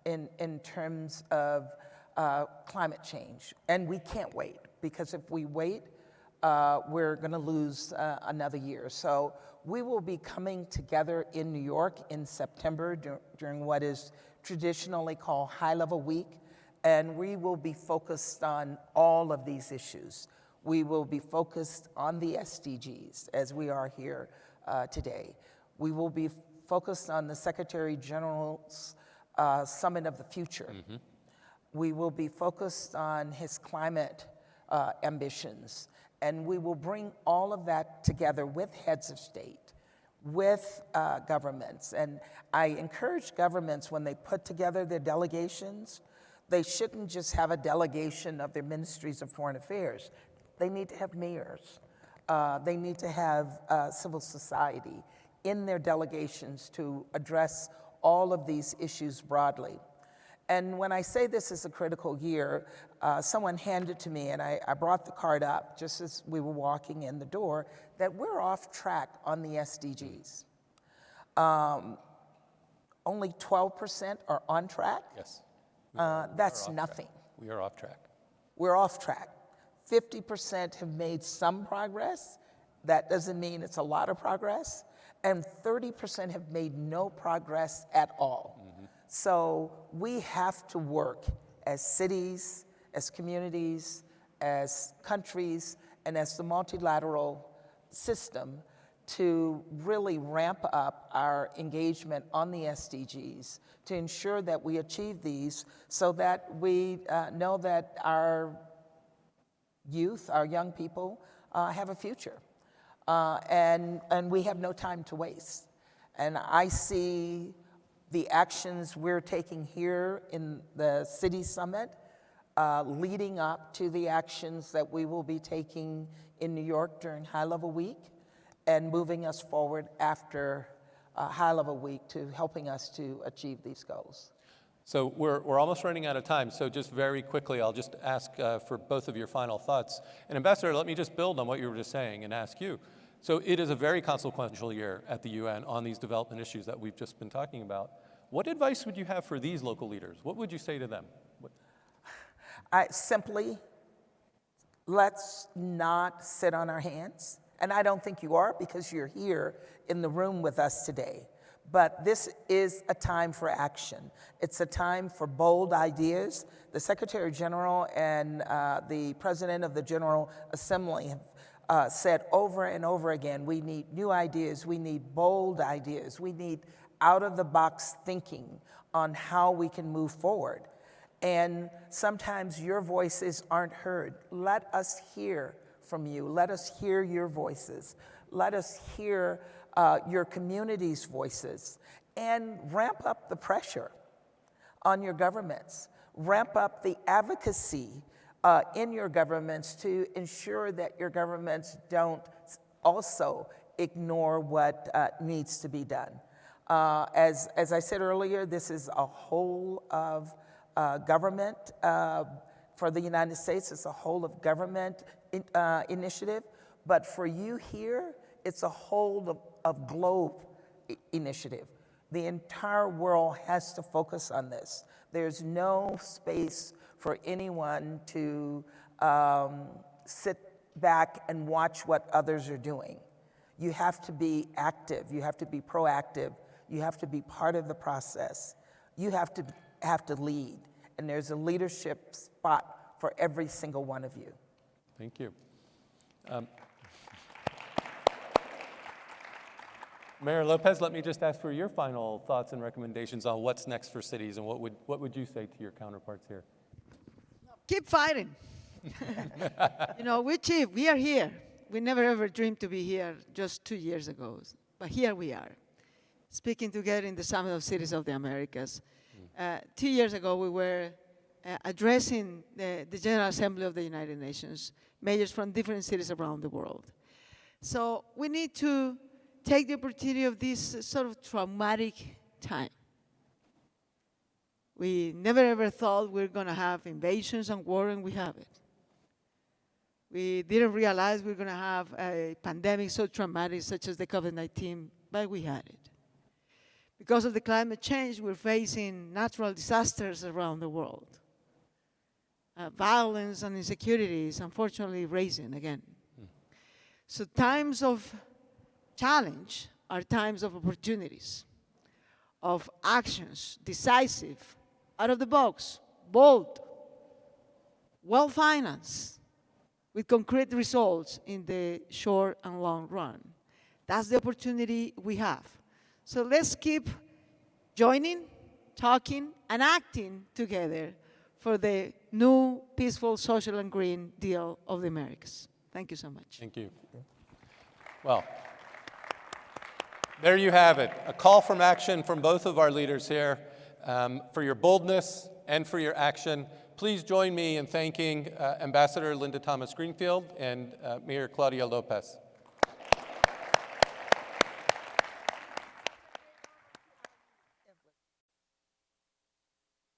in terms of climate change. And we can't wait, because if we wait, we're gonna lose another year. So we will be coming together in New York in September during what is traditionally called High Level Week, and we will be focused on all of these issues. We will be focused on the SDGs, as we are here today. We will be focused on the Secretary General's Summit of the Future. Mm-hmm. We will be focused on his climate ambitions. And we will bring all of that together with heads of state, with governments. And I encourage governments, when they put together their delegations, they shouldn't just have a delegation of their ministries of foreign affairs. They need to have mayors. They need to have civil society in their delegations to address all of these issues broadly. And when I say this is a critical year, someone handed to me, and I brought the card up just as we were walking in the door, that we're off track on the SDGs. Only 12% are on track? Yes. That's nothing. We are off track. We're off track. 50% have made some progress. That doesn't mean it's a lot of progress. And 30% have made no progress at all. Mm-hmm. So we have to work as cities, as communities, as countries, and as the multilateral system to really ramp up our engagement on the SDGs, to ensure that we achieve these so that we know that our youth, our young people, have a future. And we have no time to waste. And I see the actions we're taking here in the City Summit leading up to the actions that we will be taking in New York during High Level Week, and moving us forward after High Level Week to helping us to achieve these goals. So we're almost running out of time, so just very quickly, I'll just ask for both of your final thoughts. And Ambassador, let me just build on what you were just saying and ask you. So it is a very consequential year at the UN on these development issues that we've just been talking about. What advice would you have for these local leaders? What would you say to them? Simply, let's not sit on our hands. And I don't think you are, because you're here in the room with us today. But this is a time for action. It's a time for bold ideas. The Secretary General and the President of the General Assembly have said over and over again, we need new ideas, we need bold ideas, we need out-of-the-box thinking on how we can move forward. And sometimes your voices aren't heard. Let us hear from you. Let us hear your voices. Let us hear your community's voices, and ramp up the pressure on your governments. Ramp up the advocacy in your governments to ensure that your governments don't also ignore what needs to be done. As I said earlier, this is a whole of government For the United States, it's a whole of government initiative, but for you here, it's a whole of globe initiative. The entire world has to focus on this. There's no space for anyone to sit back and watch what others are doing. You have to be active, you have to be proactive, you have to be part of the process. You have to lead, and there's a leadership spot for every single one of you. Thank you. Mayor Lopez, let me just ask for your final thoughts and recommendations on what's next for cities, and what would you say to your counterparts here? Keep fighting. You know, we are here. We never ever dreamed to be here just 2 years ago, but here we are, speaking together in the Summit of Cities of the Americas. 2 years ago, we were addressing the General Assembly of the United Nations, mayors from different cities around the world. So we need to take the opportunity of this sort of traumatic time. We never ever thought we were going to have invasions and war, and we have it. We didn't realize we were going to have a pandemic so traumatic such as the COVID-19, but we had it. Because of the climate change, we're facing natural disasters around the world. Violence and insecurity is unfortunately rising again. So times of challenge are times of opportunities, of actions, decisive, out of the box, bold, well-financed, with concrete results in the short and long run. That's the opportunity we have. So let's keep joining, talking, and acting together for the new, peaceful, social, and green deal of the Americas. Thank you so much. Thank you. Well, there you have it, a call from action from both of our leaders here for your boldness and for your action. Please join me in thanking Ambassador Linda Thomas-Greenfield and Mayor Claudia Lopez.